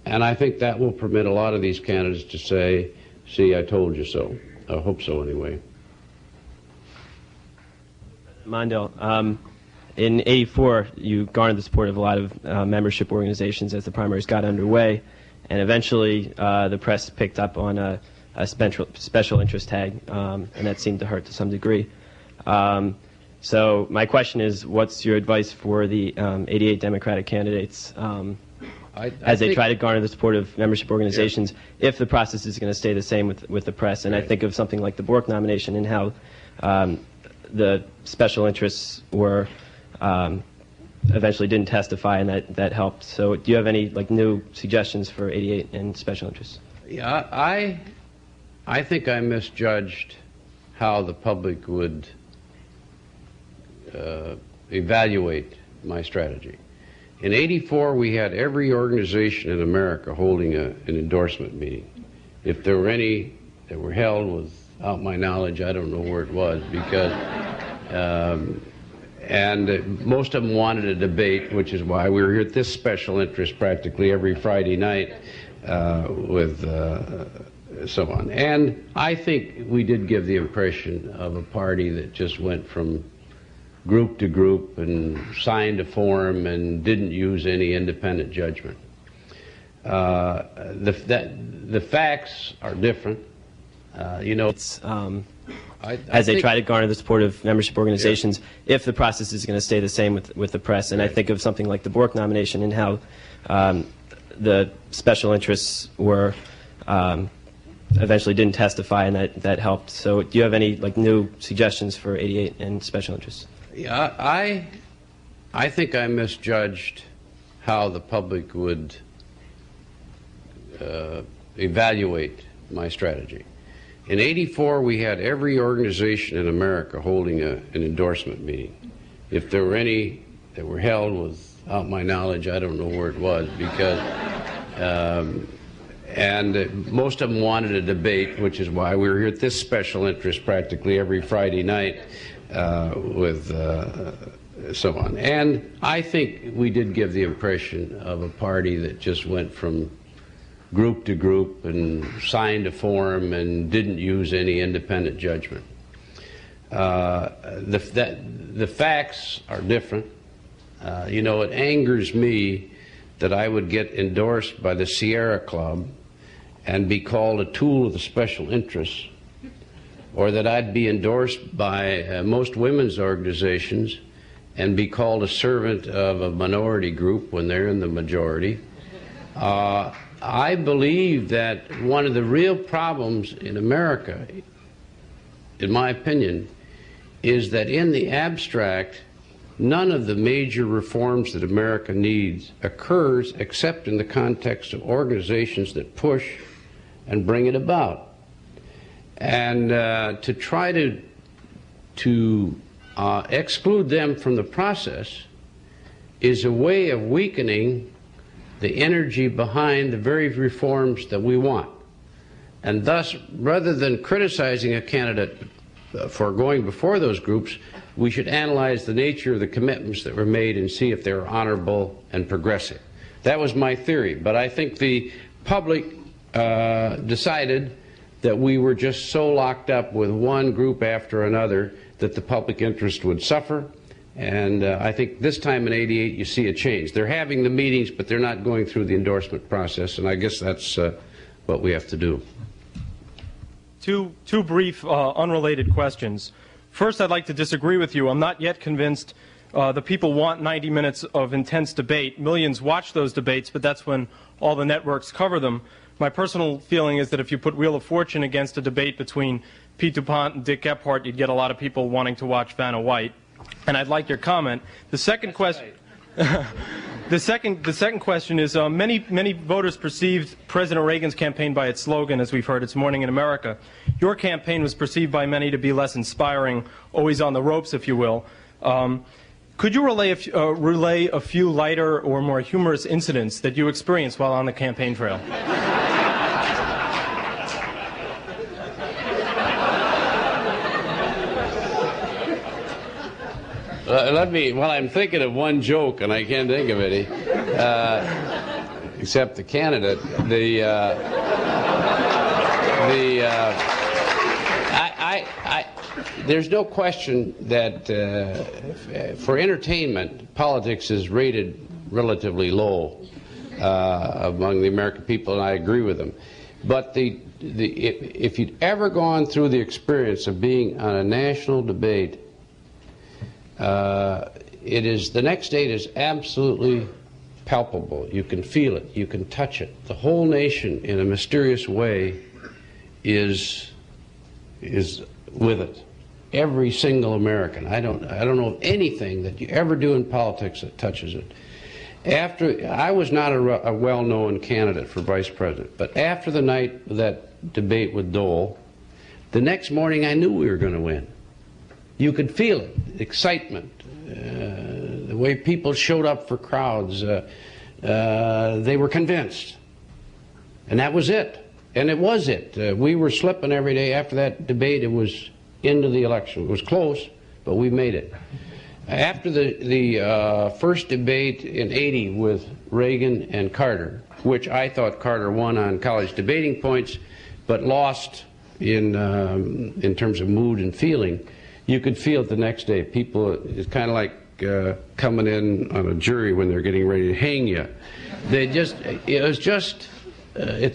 And I think that will permit a lot of these candidates to say, see, I told you so. I hope so anyway. Mondale, in '84, you garnered the support of a lot of membership organizations as the primaries got underway. And eventually, the press picked up on a special interest tag, and that seemed to hurt to some degree. So my question is, what's your advice for the 88 Democratic candidates as they try to garner the support of membership organizations, if the process is going to stay the same with the press? And I think of something like the Bork nomination and how the special interests were eventually didn't testify, and that helped. So do you have any new suggestions for 88 and special interests? Yeah, I think I misjudged how the public would evaluate my strategy. In '84, we had every organization in America holding an endorsement meeting. If there were any that were held without my knowledge, I don't know where it was, because and most of them wanted a debate, which is why we were here at this special interest practically every Friday night with so on. And I think we did give the impression of a party that just went from group to group and signed a form and didn't use any independent judgment. The facts are different. It's as they try to garner the support of membership organizations, if the process is going to stay the same with the press. And I think of something like the Bork nomination and how the special interests were eventually didn't testify, and that helped. So do you have any new suggestions for 88 and special interests? Yeah, I think I misjudged how the public would evaluate my strategy. In '84, we had every organization in America holding an endorsement meeting. If there were any that were held without my knowledge, I don't know where it was, because And most of them wanted a debate, which is why we were here at this special interest practically every Friday night with so on. And I think we did give the impression of a party that just went from group to group and signed a form and didn't use any independent judgment. The facts are different. You know, it angers me that I would get endorsed by the Sierra Club and be called a tool of the special interests, or that I'd be endorsed by most women's organizations and be called a servant of a minority group when they're in the majority. I believe that one of the real problems in America, in my opinion, is that in the abstract, none of the major reforms that America needs occurs except in the context of organizations that push and bring it about. And to try to exclude them from the process is a way of weakening the energy behind the very reforms that we want. And thus, rather than criticizing a candidate for going before those groups, we should analyze the nature of the commitments that were made and see if they were honorable and progressive. That was my theory, but I think the public decided that we were just so locked up with one group after another that the public interest would suffer. And I think this time in '88 you see a change. They're having the meetings, but they're not going through the endorsement process, and I guess that's what we have to do. Two brief, unrelated questions. First, I'd like to disagree with you. I'm not yet convinced the people want 90 minutes of intense debate. Millions watch those debates, but that's when all the networks cover them. My personal feeling is that if you put Wheel of Fortune against a debate between Pete DuPont and Dick Gephardt, you'd get a lot of people wanting to watch Vanna White. And I'd like your comment. The second question... The second question is, many voters perceived President Reagan's campaign by its slogan, as we've heard, "It's Morning in America." Your campaign was perceived by many to be less inspiring, always on the ropes, if you will. Could you relay a few lighter or more humorous incidents that you experienced while on the campaign trail? Well, I'm thinking of one joke, and I can't think of any, except the candidate. There's no question that for entertainment, politics is rated relatively low among the American people, and I agree with them. But if you'd ever gone through the experience of being on a national debate, the next date is absolutely palpable. You can feel it. You can touch it. The whole nation, in a mysterious way, is with it. Every single American. I don't know of anything that you ever do in politics that touches it. I was not a well-known candidate for vice president, but after the night of that debate with Dole, the next morning I knew we were going to win. You could feel it, excitement, the way people showed up for crowds. They were convinced. And that was it. And it was it. We were slipping every day. After that debate, it was into the election. It was close, but we made it. After the first debate in '80 with Reagan and Carter, which I thought Carter won on college debating points, but lost in terms of mood and feeling, you could feel it the next day. People, it's kind of like coming in on a jury when they're getting ready to hang you. It's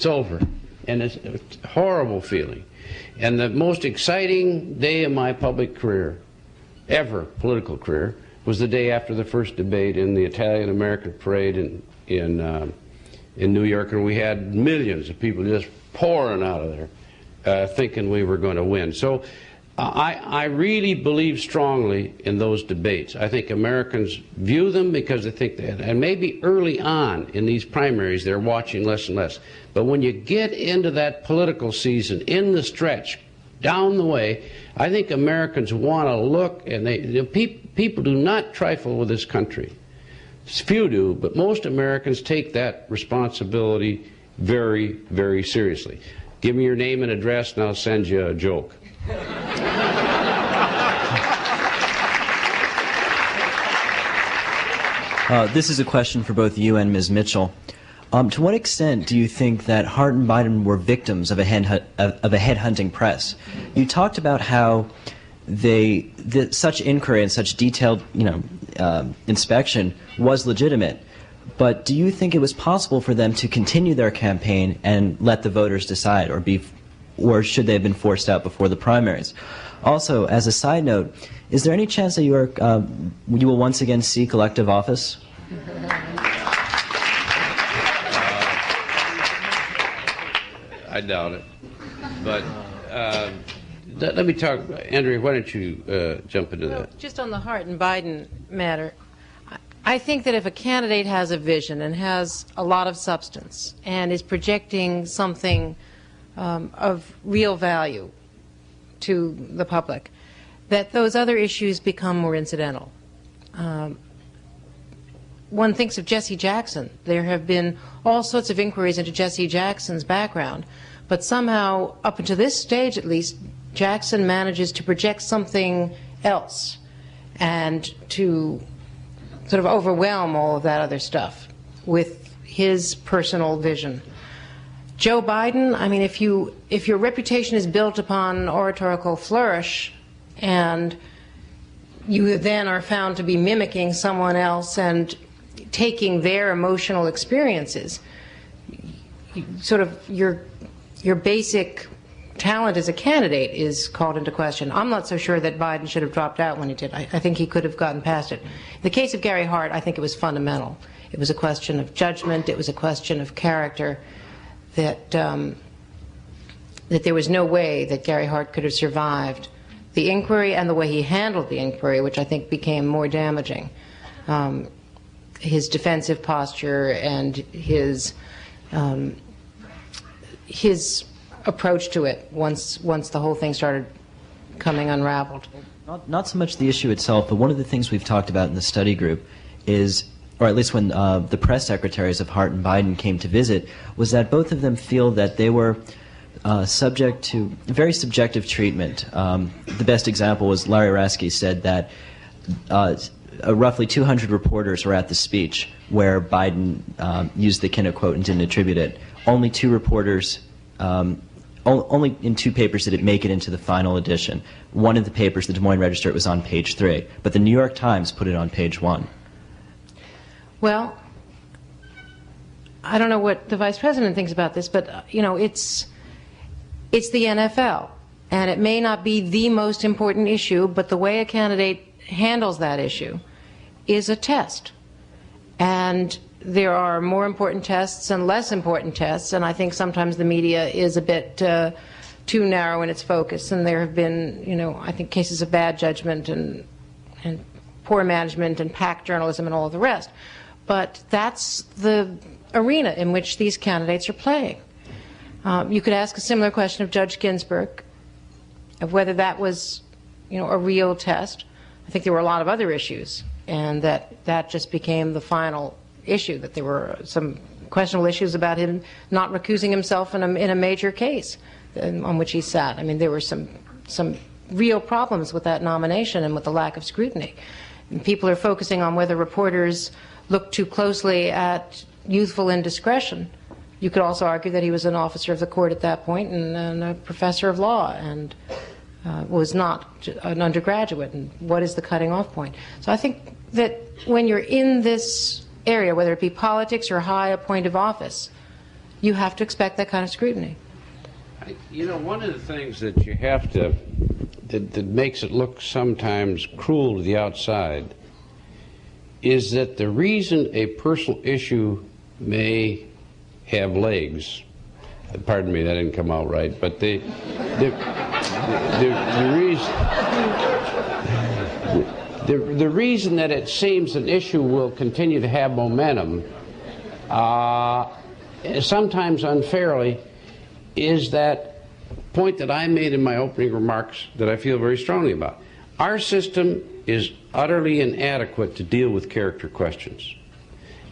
over. And it's a horrible feeling. And the most exciting day of my public career, ever political career, was the day after the first debate in the Italian-American parade in New York, and we had millions of people just pouring out of there thinking we were going to win. So I really believe strongly in those debates. I think Americans view them because they think that, and maybe early on in these primaries they're watching less and less. But when you get into that political season, in the stretch, down the way, I think Americans want to look, and people do not trifle with this country. Few do, but most Americans take that responsibility very, very seriously. Give me your name and address, and I'll send you a joke. This is a question for both you and Ms. Mitchell. To what extent do you think that Hart and Biden were victims of a headhunting press? You talked about how such inquiry and such detailed, inspection was legitimate. But do you think it was possible for them to continue their campaign and let the voters decide, or should they have been forced out before the primaries? Also, as a side note, is there any chance that you will once again seek elective office? I doubt it. But let me talk. Andrea, why don't you jump into that? Just on the Hart and Biden matter, I think that if a candidate has a vision and has a lot of substance and is projecting something of real value to the public, that those other issues become more incidental. One thinks of Jesse Jackson. There have been all sorts of inquiries into Jesse Jackson's background, but somehow, up until this stage at least, Jackson manages to project something else and to sort of overwhelm all of that other stuff with his personal vision. Joe Biden, I mean, if your reputation is built upon oratorical flourish and you then are found to be mimicking someone else and taking their emotional experiences, sort of your basic talent as a candidate is called into question. I'm not so sure that Biden should have dropped out when he did. I think he could have gotten past it. In the case of Gary Hart, I think it was fundamental. It was a question of judgment. It was a question of character. That there was no way that Gary Hart could have survived the inquiry and the way he handled the inquiry, which I think became more damaging. His defensive posture and his approach to it once the whole thing started coming unraveled. Not so much the issue itself, but one of the things we've talked about in the study group is, or at least when the press secretaries of Hart and Biden came to visit, was that both of them feel that they were subject to very subjective treatment. The best example was Larry Rasky said that roughly 200 reporters were at the speech where Biden used the Kinnock quote and didn't attribute it. Only two reporters, only in two papers did it make it into the final edition. One of the papers, the Des Moines Register, it was on page 3, but the New York Times put it on page 1. Well, I don't know what the Vice President thinks about this, but it's the NFL, and it may not be the most important issue, but the way a candidate handles that issue is a test. And there are more important tests and less important tests, and I think sometimes the media is a bit too narrow in its focus, and there have been, I think cases of bad judgment and poor management and PAC journalism and all of the rest. But that's the arena in which these candidates are playing. You could ask a similar question of Judge Ginsburg, of whether that was, a real test. I think there were a lot of other issues, and that just became the final issue, that there were some questionable issues about him not recusing himself in a major case on which he sat. I mean, there were some real problems with that nomination and with the lack of scrutiny. And people are focusing on whether reporters look too closely at youthful indiscretion. You could also argue that he was an officer of the court at that point and a professor of law and was not an undergraduate. And what is the cutting off point? So I think that when you're in this area, whether it be politics or high appointive office, you have to expect that kind of scrutiny. One of the things that you have to, that makes it look sometimes cruel to the outside, is that the reason a personal issue may have legs, pardon me, that didn't come out right, but the reason that it seems an issue will continue to have momentum, sometimes unfairly, is that point that I made in my opening remarks that I feel very strongly about. Our system is utterly inadequate to deal with character questions.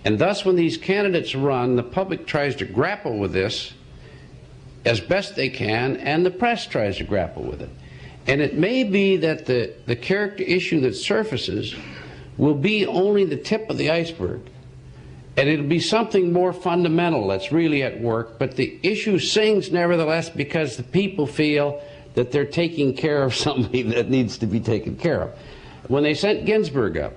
And thus, when these candidates run, the public tries to grapple with this as best they can, and the press tries to grapple with it. And it may be that the character issue that surfaces will be only the tip of the iceberg. And it'll be something more fundamental that's really at work, but the issue sings nevertheless because the people feel that they're taking care of somebody that needs to be taken care of. When they sent Ginsburg up,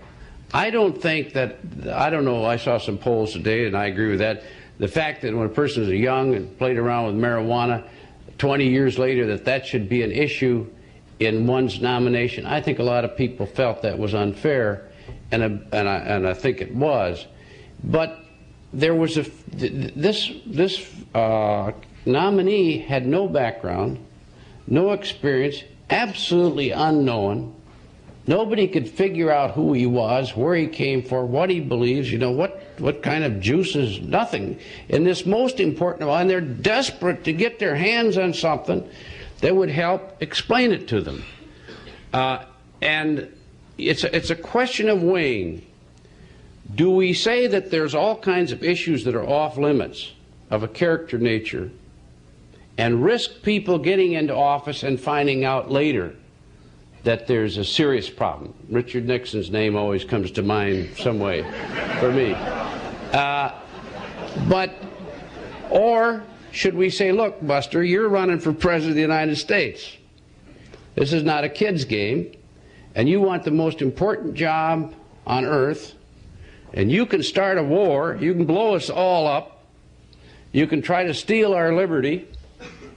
I don't think that, I don't know, I saw some polls today and I agree with that, the fact that when a person is young and played around with marijuana 20 years later that should be an issue in one's nomination, I think a lot of people felt that was unfair, and I think it was. But there was this nominee had no background, no experience, absolutely unknown. Nobody could figure out who he was, where he came from, what he believes, you know, what kind of juices, nothing. And this most important one, and they're desperate to get their hands on something that would help explain it to them. And it's a question of weighing. Do we say that there's all kinds of issues that are off limits of a character nature and risk people getting into office and finding out later that there's a serious problem? Richard Nixon's name always comes to mind some way for me. Or should we say, look, Buster, you're running for President of the United States. This is not a kid's game, and you want the most important job on earth, and you can start a war, you can blow us all up, you can try to steal our liberty,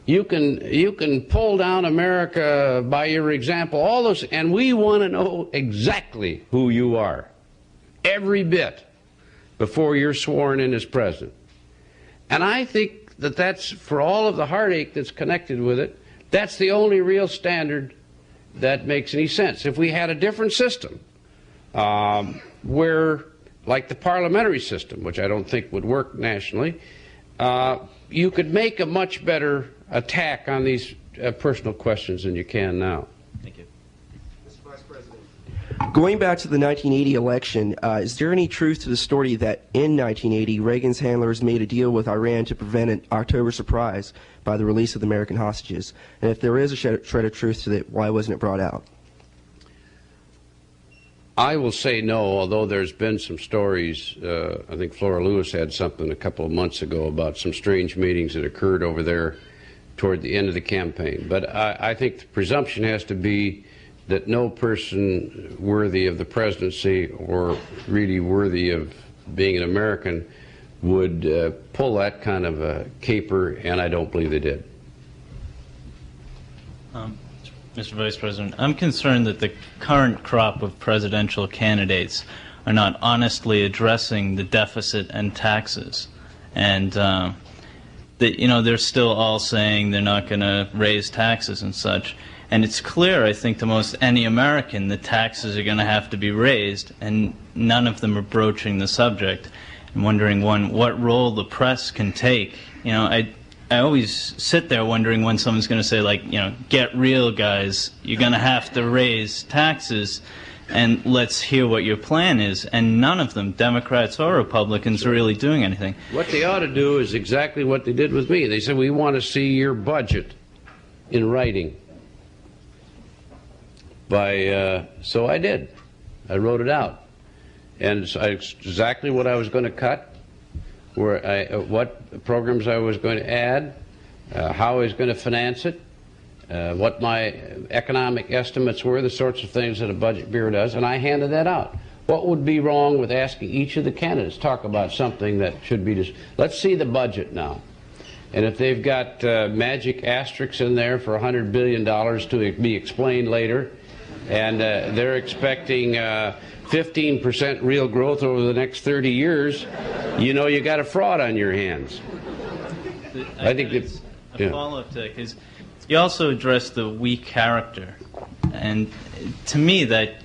you can pull down America by your example, all those, and we want to know exactly who you are, every bit, before you're sworn in as president. And I think that that's, for all of the heartache that's connected with it, that's the only real standard that makes any sense. If we had a different system, where, like the parliamentary system, which I don't think would work nationally, you could make a much better attack on these personal questions than you can now. Thank you. Mr. Vice President. Going back to the 1980 election, is there any truth to the story that in 1980 Reagan's handlers made a deal with Iran to prevent an October surprise by the release of the American hostages? And if there is a shred of truth to it, why wasn't it brought out? I will say no, although there's been some stories. I think Flora Lewis had something a couple of months ago about some strange meetings that occurred over there toward the end of the campaign. But I think the presumption has to be that no person worthy of the presidency or really worthy of being an American would pull that kind of a caper, and I don't believe they did. Mr. Vice President, I'm concerned that the current crop of presidential candidates are not honestly addressing the deficit and taxes. And they're still all saying they're not going to raise taxes and such. And it's clear, I think, to most any American that taxes are going to have to be raised, and none of them are broaching the subject. I'm wondering, one, what role the press can take. You know, I always sit there wondering when someone's going to say, like, you know, get real, guys. You're going to have to raise taxes, and let's hear what your plan is. And none of them, Democrats or Republicans, are really doing anything. What they ought to do is exactly what they did with me. They said, we want to see your budget in writing. So I did. I wrote it out. And it's exactly what I was going to cut, what programs I was going to add, how I was going to finance it, what my economic estimates were, the sorts of things that a budget bureau does, and I handed that out. What would be wrong with asking each of the candidates to talk about something that should be let's see the budget now. And if they've got magic asterisks in there for $100 billion to be explained later, and they're expecting 15% real growth over the next 30 years, you know you got a fraud on your hands. I think it's a follow-up to that, because you also addressed the weak character, and to me that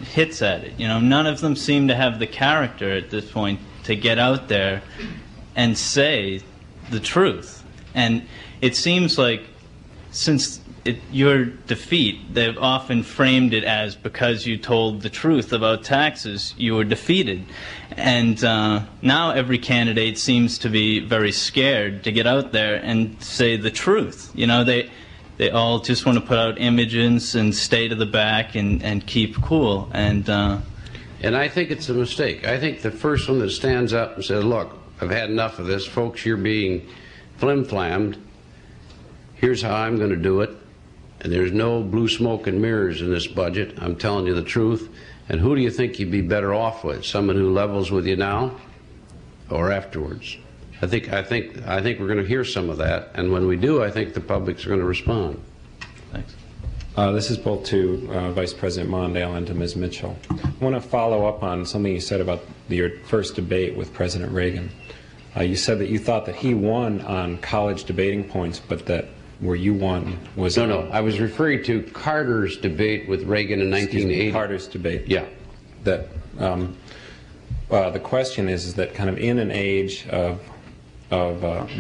hits at it. You know, none of them seem to have the character at this point to get out there and say the truth. And it seems like since your defeat, they've often framed it as because you told the truth about taxes, you were defeated. And now every candidate seems to be very scared to get out there and say the truth. You know, they all just want to put out images and stay to the back and keep cool. And I think it's a mistake. I think the first one that stands up and says, look, I've had enough of this. Folks, you're being flim-flammed. Here's how I'm going to do it. And there's no blue smoke and mirrors in this budget. I'm telling you the truth. And who do you think you'd be better off with? Someone who levels with you now or afterwards? I think we're going to hear some of that. And when we do, I think the public's going to respond. Thanks. This is both to Vice President Mondale and to Ms. Mitchell. I want to follow up on something you said about your first debate with President Reagan. You said that you thought that he won on college debating points, but that where you won was... No, I was referring to Carter's debate with Reagan in 1980. Carter's debate. Yeah. That the question is that kind of in an age of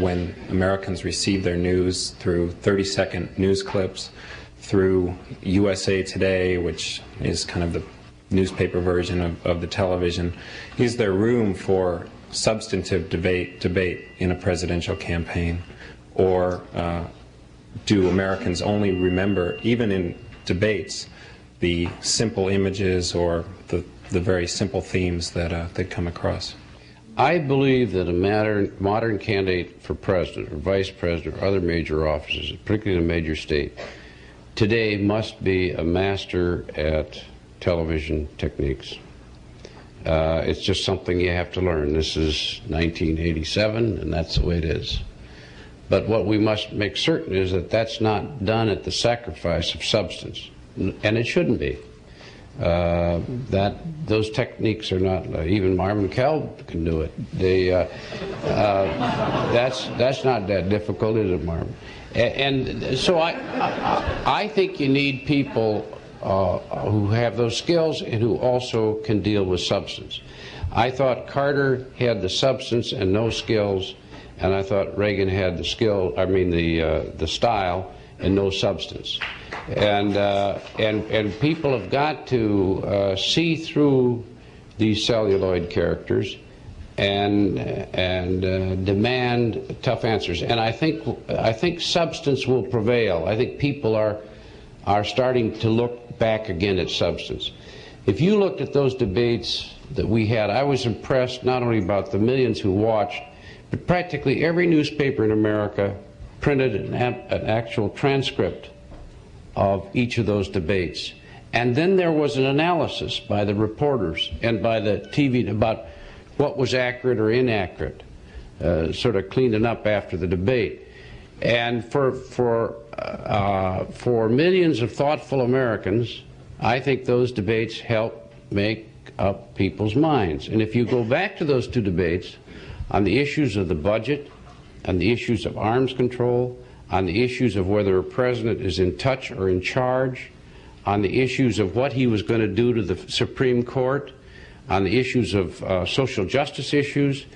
when Americans receive their news through 30-second news clips, through USA Today, which is kind of the newspaper version of the television, is there room for substantive debate in a presidential campaign? Or do Americans only remember, even in debates, the simple images or the very simple themes that they come across? I believe that a modern candidate for president or vice president or other major offices, particularly in a major state, today must be a master at television techniques. It's just something you have to learn. This is 1987, and that's the way it is. But what we must make certain is that that's not done at the sacrifice of substance, and it shouldn't be. Those techniques are not. Even Marvin Kalb can do it. That's not that difficult, is it, Marvin? And so I think you need people who have those skills and who also can deal with substance. I thought Carter had the substance and no skills, and I thought Reagan had the skill. I mean the style and no substance. And people have got to see through these celluloid characters and demand tough answers. And I think substance will prevail. I think people are starting to look back again at substance. If you looked at those debates that we had, I was impressed not only about the millions who watched, but practically every newspaper in America printed an actual transcript of each of those debates. And then there was an analysis by the reporters and by the TV about what was accurate or inaccurate, sort of cleaning up after the debate. And for millions of thoughtful Americans, I think those debates help make up people's minds. And if you go back to those two debates on the issues of the budget, on the issues of arms control, on the issues of whether a president is in touch or in charge, on the issues of what he was going to do to the Supreme Court, on the issues of social justice issues,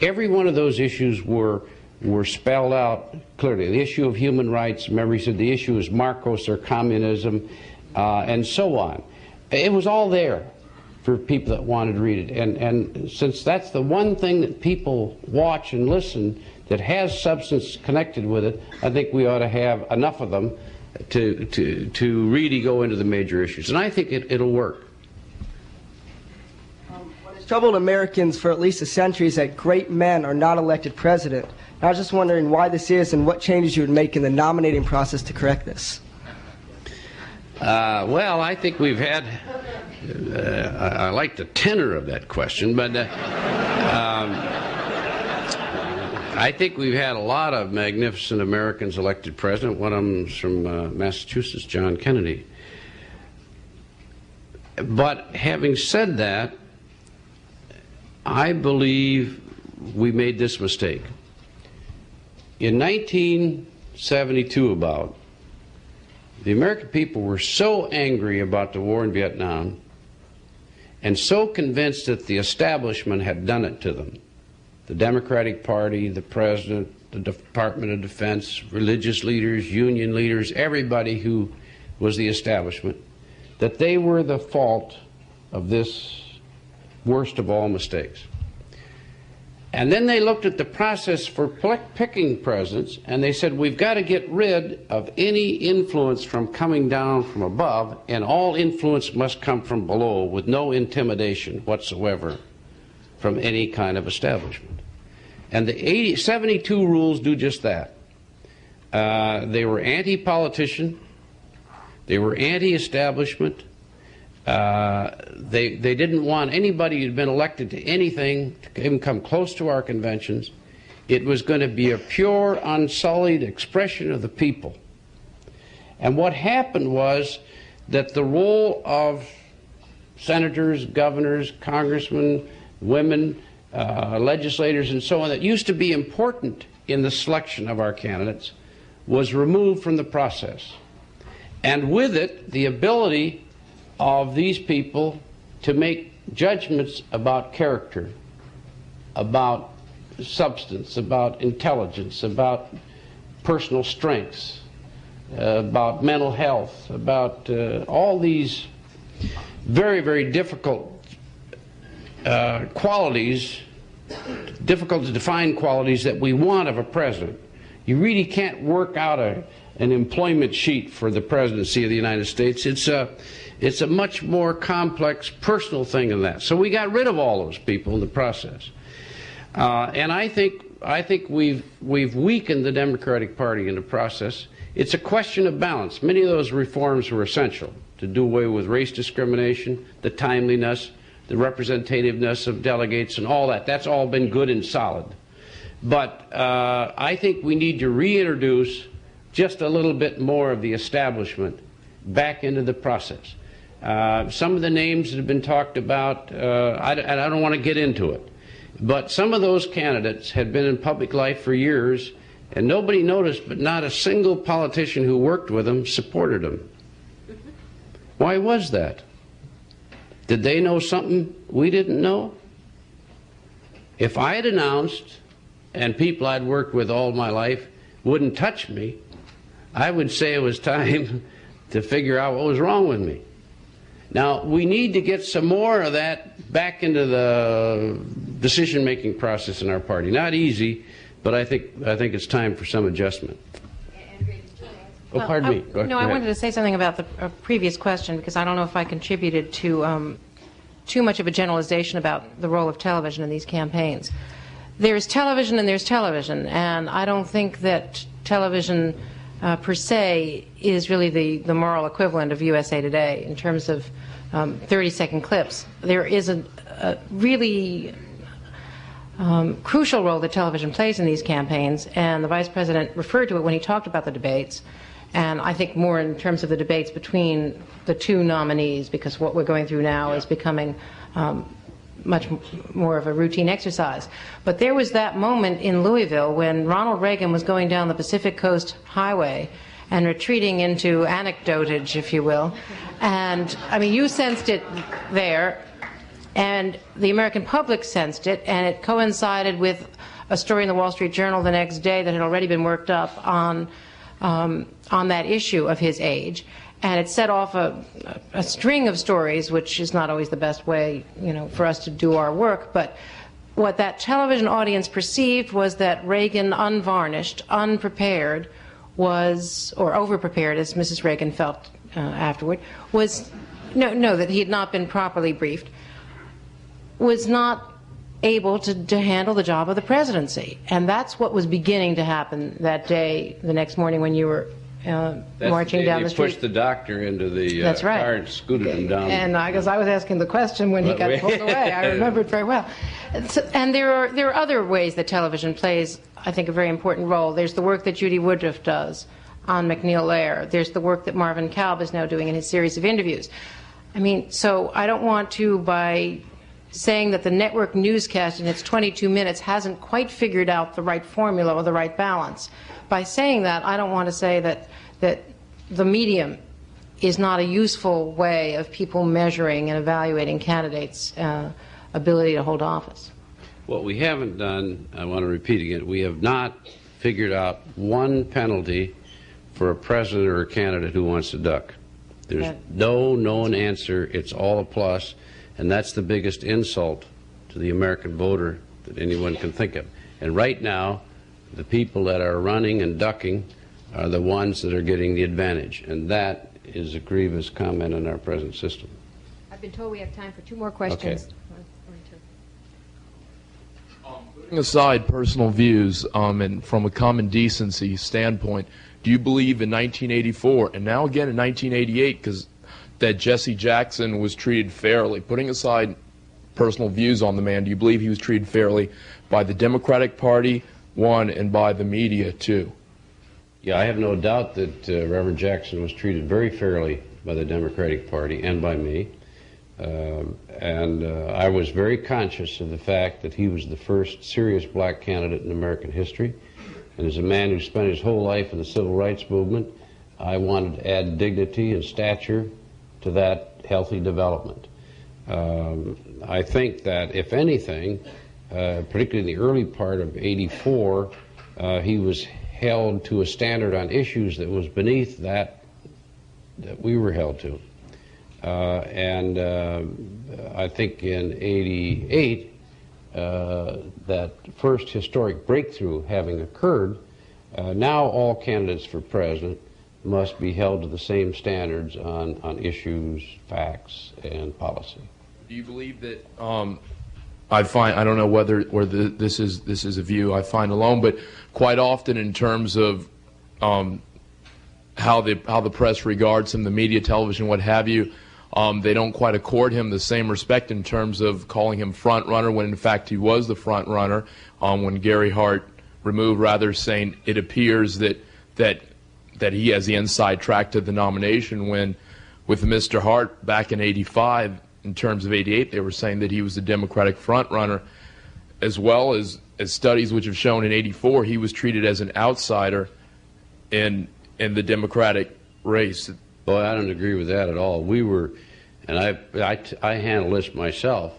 every one of those issues were spelled out clearly. The issue of human rights, remember he said the issue is Marcos or communism, and so on. It was all there for people that wanted to read it. And since that's the one thing that people watch and listen that has substance connected with it, I think we ought to have enough of them to really go into the major issues. And I think it'll work. What has troubled Americans for at least a century is that great men are not elected president. I was just wondering why this is and what changes you would make in the nominating process to correct this. Well, I think we've had, I like the tenor of that question, but I think we've had a lot of magnificent Americans elected president. One of them is from Massachusetts, John Kennedy. But having said that, I believe we made this mistake. In 1972 the American people were so angry about the war in Vietnam and so convinced that the establishment had done it to them. The Democratic Party, the President, the Department of Defense, religious leaders, union leaders, everybody who was the establishment, that they were the fault of this worst of all mistakes. And then they looked at the process for picking presidents, and they said, we've got to get rid of any influence from coming down from above, and all influence must come from below with no intimidation whatsoever from any kind of establishment. And the 72 rules do just that. They were anti-politician, they were anti-establishment, they didn't want anybody who'd been elected to anything to even come close to our conventions. It was going to be a pure, unsullied expression of the people. And what happened was that the role of senators, governors, congressmen, women, legislators, and so on, that used to be important in the selection of our candidates, was removed from the process. And with it, the ability of these people to make judgments about character, about substance, about intelligence, about personal strengths, about mental health, about all these very, very difficult qualities, difficult to define qualities that we want of a president. You really can't work out an employment sheet for the presidency of the United States. It's a much more complex personal thing than that. So we got rid of all those people in the process. And I think we've weakened the Democratic Party in the process. It's a question of balance. Many of those reforms were essential to do away with race discrimination, the timeliness, the representativeness of delegates, and all that. That's all been good and solid. But I think we need to reintroduce just a little bit more of the establishment back into the process. Some of the names that have been talked about, I don't want to get into it, but some of those candidates had been in public life for years, and nobody noticed, but not a single politician who worked with them supported them. Why was that? Did they know something we didn't know? If I had announced, and people I'd worked with all my life wouldn't touch me, I would say it was time to figure out what was wrong with me. Now, we need to get some more of that back into the decision-making process in our party. Not easy, but I think it's time for some adjustment. Oh, pardon me. Go I wanted to say something about the previous question, because I don't know if I contributed to too much of a generalization about the role of television in these campaigns. There's television and there's television, and I don't think that television per se is really the moral equivalent of USA Today in terms of 30-second clips. There is a really crucial role that television plays in these campaigns, and the Vice President referred to it when he talked about the debates, and I think more in terms of the debates between the two nominees, because what we're going through now is becoming much more of a routine exercise. But there was that moment in Louisville when Ronald Reagan was going down the Pacific Coast Highway and retreating into anecdotage, if you will. And, I mean, you sensed it there, and the American public sensed it, and it coincided with a story in the Wall Street Journal the next day that had already been worked up on that issue of his age. And it set off a string of stories, which is not always the best way, for us to do our work. But what that television audience perceived was that Reagan, unvarnished, unprepared, was, or overprepared, as Mrs. Reagan felt afterward, was, that he had not been properly briefed, was not able to handle the job of the presidency. And that's what was beginning to happen that day, the next morning, when you were marching down the street. They pushed the doctor into the That's right. car and scooted him down. And I guess I was asking the question when he got pulled away. I remember it very well. And there are other ways that television plays, I think, a very important role. There's the work that Judy Woodruff does on McNeil Lehrer. There's the work that Marvin Kalb is now doing in his series of interviews. I mean, so I don't want to, by saying that the network newscast in its 22 minutes hasn't quite figured out the right formula or the right balance. By saying that, I don't want to say that the medium is not a useful way of people measuring and evaluating candidates' ability to hold office. What we haven't done, I want to repeat again, we have not figured out one penalty for a president or a candidate who wants to duck. There's no known answer. It's all a plus, and that's the biggest insult to the American voter that anyone can think of. And right now, the people that are running and ducking are the ones that are getting the advantage, and that is a grievous comment on our present system. I've been told we have time for 2 more questions. Okay. Putting aside personal views and from a common decency standpoint, do you believe in 1984 and now again in 1988 that Jesse Jackson was treated fairly? Putting aside personal views on the man, do you believe he was treated fairly by the Democratic Party, one, and by the media, two? Yeah, I have no doubt that Reverend Jackson was treated very fairly by the Democratic Party and by me. I was very conscious of the fact that he was the first serious black candidate in American history. And as a man who spent his whole life in the civil rights movement, I wanted to add dignity and stature to that healthy development. I think that, if anything, particularly in the early part of '84, he was held to a standard on issues that was beneath that we were held to. I think in '88, that first historic breakthrough having occurred, now all candidates for president must be held to the same standards on issues, facts, and policy. Do you believe that I don't know whether this is a view I find alone, but quite often in terms of how the press regards him, the media, television, what have you, they don't quite accord him the same respect in terms of calling him front runner when in fact he was the front runner. When Gary Hart removed, rather saying it appears that he has the inside track to the nomination, when with Mr. Hart back in '85, in terms of '88, they were saying that he was the Democratic front runner, as well as studies which have shown in '84 he was treated as an outsider in the Democratic race. Boy, I don't agree with that at all. We were, and I handle this myself,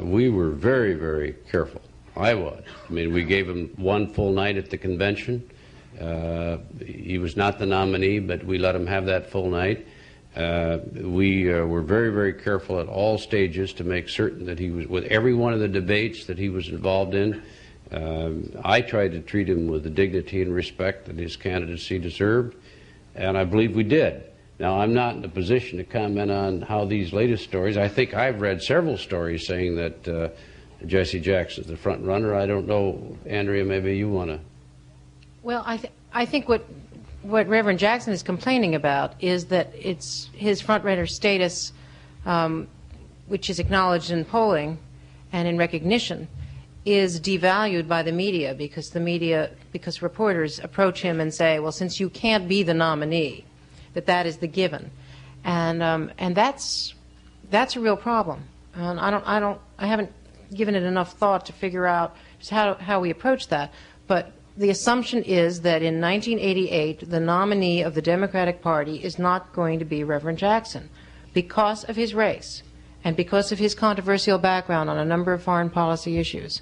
we were very, very careful. I was. I mean, we gave him one full night at the convention. He was not the nominee, but we let him have that full night. We were very, very careful at all stages to make certain that he was, with every one of the debates that he was involved in, I tried to treat him with the dignity and respect that his candidacy deserved, and I believe we did. Now, I'm not in a position to comment on how these latest stories, I think I've read several stories saying that Jesse Jackson's the front runner. I don't know, Andrea, maybe you want to. Well, I think what Reverend Jackson is complaining about is that it's his front-runner status, which is acknowledged in polling and in recognition, is devalued by the media because reporters approach him and say, well, since you can't be the nominee, that is the given, and that's a real problem. And I haven't given it enough thought to figure out just how we approach that, but the assumption is that in 1988, the nominee of the Democratic Party is not going to be Reverend Jackson because of his race and because of his controversial background on a number of foreign policy issues,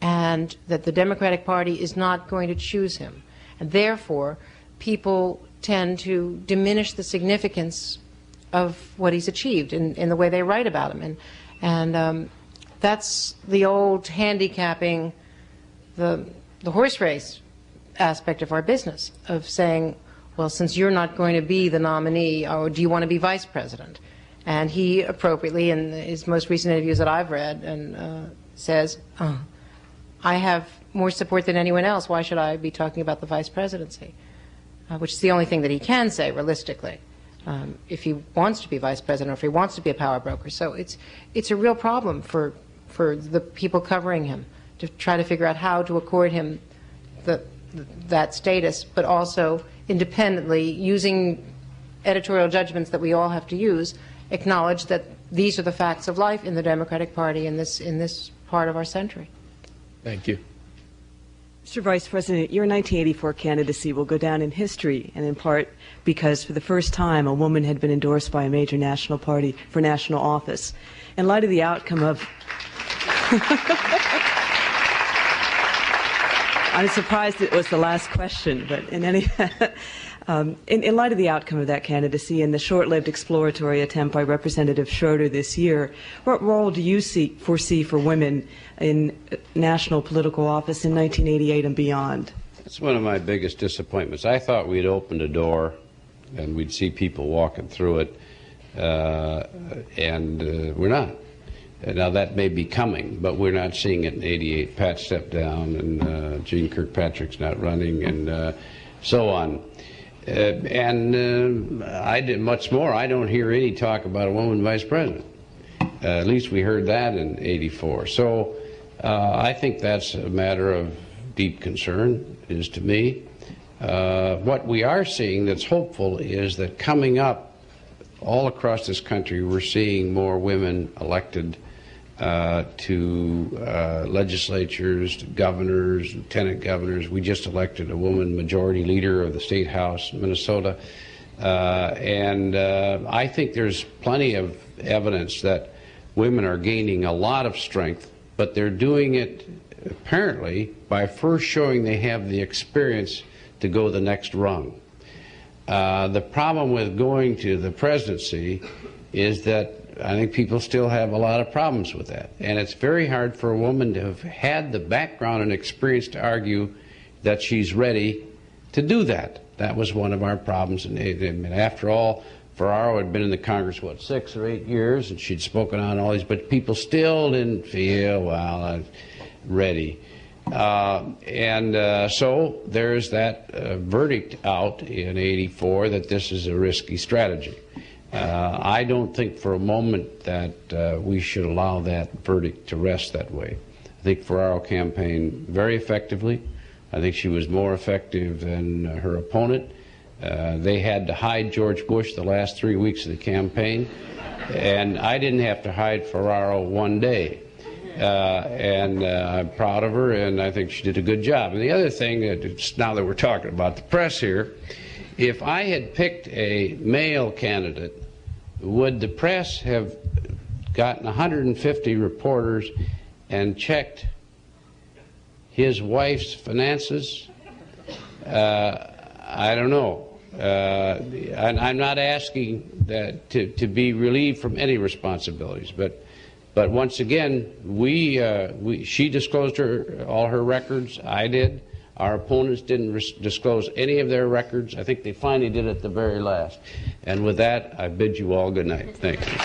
and that the Democratic Party is not going to choose him. And therefore, people tend to diminish the significance of what he's achieved in the way they write about him. And that's the old handicapping the horse race aspect of our business, of saying, well, since you're not going to be the nominee, or do you want to be vice president? And he appropriately, in his most recent interviews that I've read, and says, I have more support than anyone else. Why should I be talking about the vice presidency? Which is the only thing that he can say realistically, if he wants to be vice president or if he wants to be a power broker. So it's a real problem for the people covering him to try to figure out how to accord him that status, but also independently, using editorial judgments that we all have to use, acknowledge that these are the facts of life in the Democratic Party in this part of our century. Thank you. Mr. Vice President, your 1984 candidacy will go down in history, and in part because for the first time a woman had been endorsed by a major national party for national office. In light of the outcome of I'm surprised it was the last question, but in any in light of the outcome of that candidacy and the short-lived exploratory attempt by Representative Schroeder this year, what role do you foresee for women in national political office in 1988 and beyond? That's one of my biggest disappointments. I thought we'd opened a door and we'd see people walking through it, and we're not. Now, that may be coming, but we're not seeing it in 88. Pat stepped down, and Jean Kirkpatrick's not running, and so on. I did much more. I don't hear any talk about a woman vice president. At least we heard that in 84. So I think that's a matter of deep concern, is to me. What we are seeing that's hopeful is that coming up all across this country, we're seeing more women elected to legislatures, to governors, lieutenant governors. We just elected a woman majority leader of the state house in Minnesota. I think there's plenty of evidence that women are gaining a lot of strength, but they're doing it apparently by first showing they have the experience to go the next rung. The problem with going to the presidency is that I think people still have a lot of problems with that. And it's very hard for a woman to have had the background and experience to argue that she's ready to do that. That was one of our problems. And after all, Ferraro had been in the Congress, 6 or 8 years, and she'd spoken on all these, but people still didn't feel, well, I'm ready. So there's that verdict out in 84 that this is a risky strategy. I don't think for a moment that we should allow that verdict to rest that way. I think Ferraro campaigned very effectively. I think she was more effective than her opponent. They had to hide George Bush the last 3 weeks of the campaign, and I didn't have to hide Ferraro one day. I'm proud of her, and I think she did a good job. And the other thing, now that we're talking about the press here, if I had picked a male candidate, would the press have gotten 150 reporters and checked his wife's finances? I don't know. And I'm not asking that to be relieved from any responsibilities, but once again, she disclosed all her records. I did. Our opponents didn't disclose any of their records. I think they finally did at the very last. And with that, I bid you all good night. Thank you.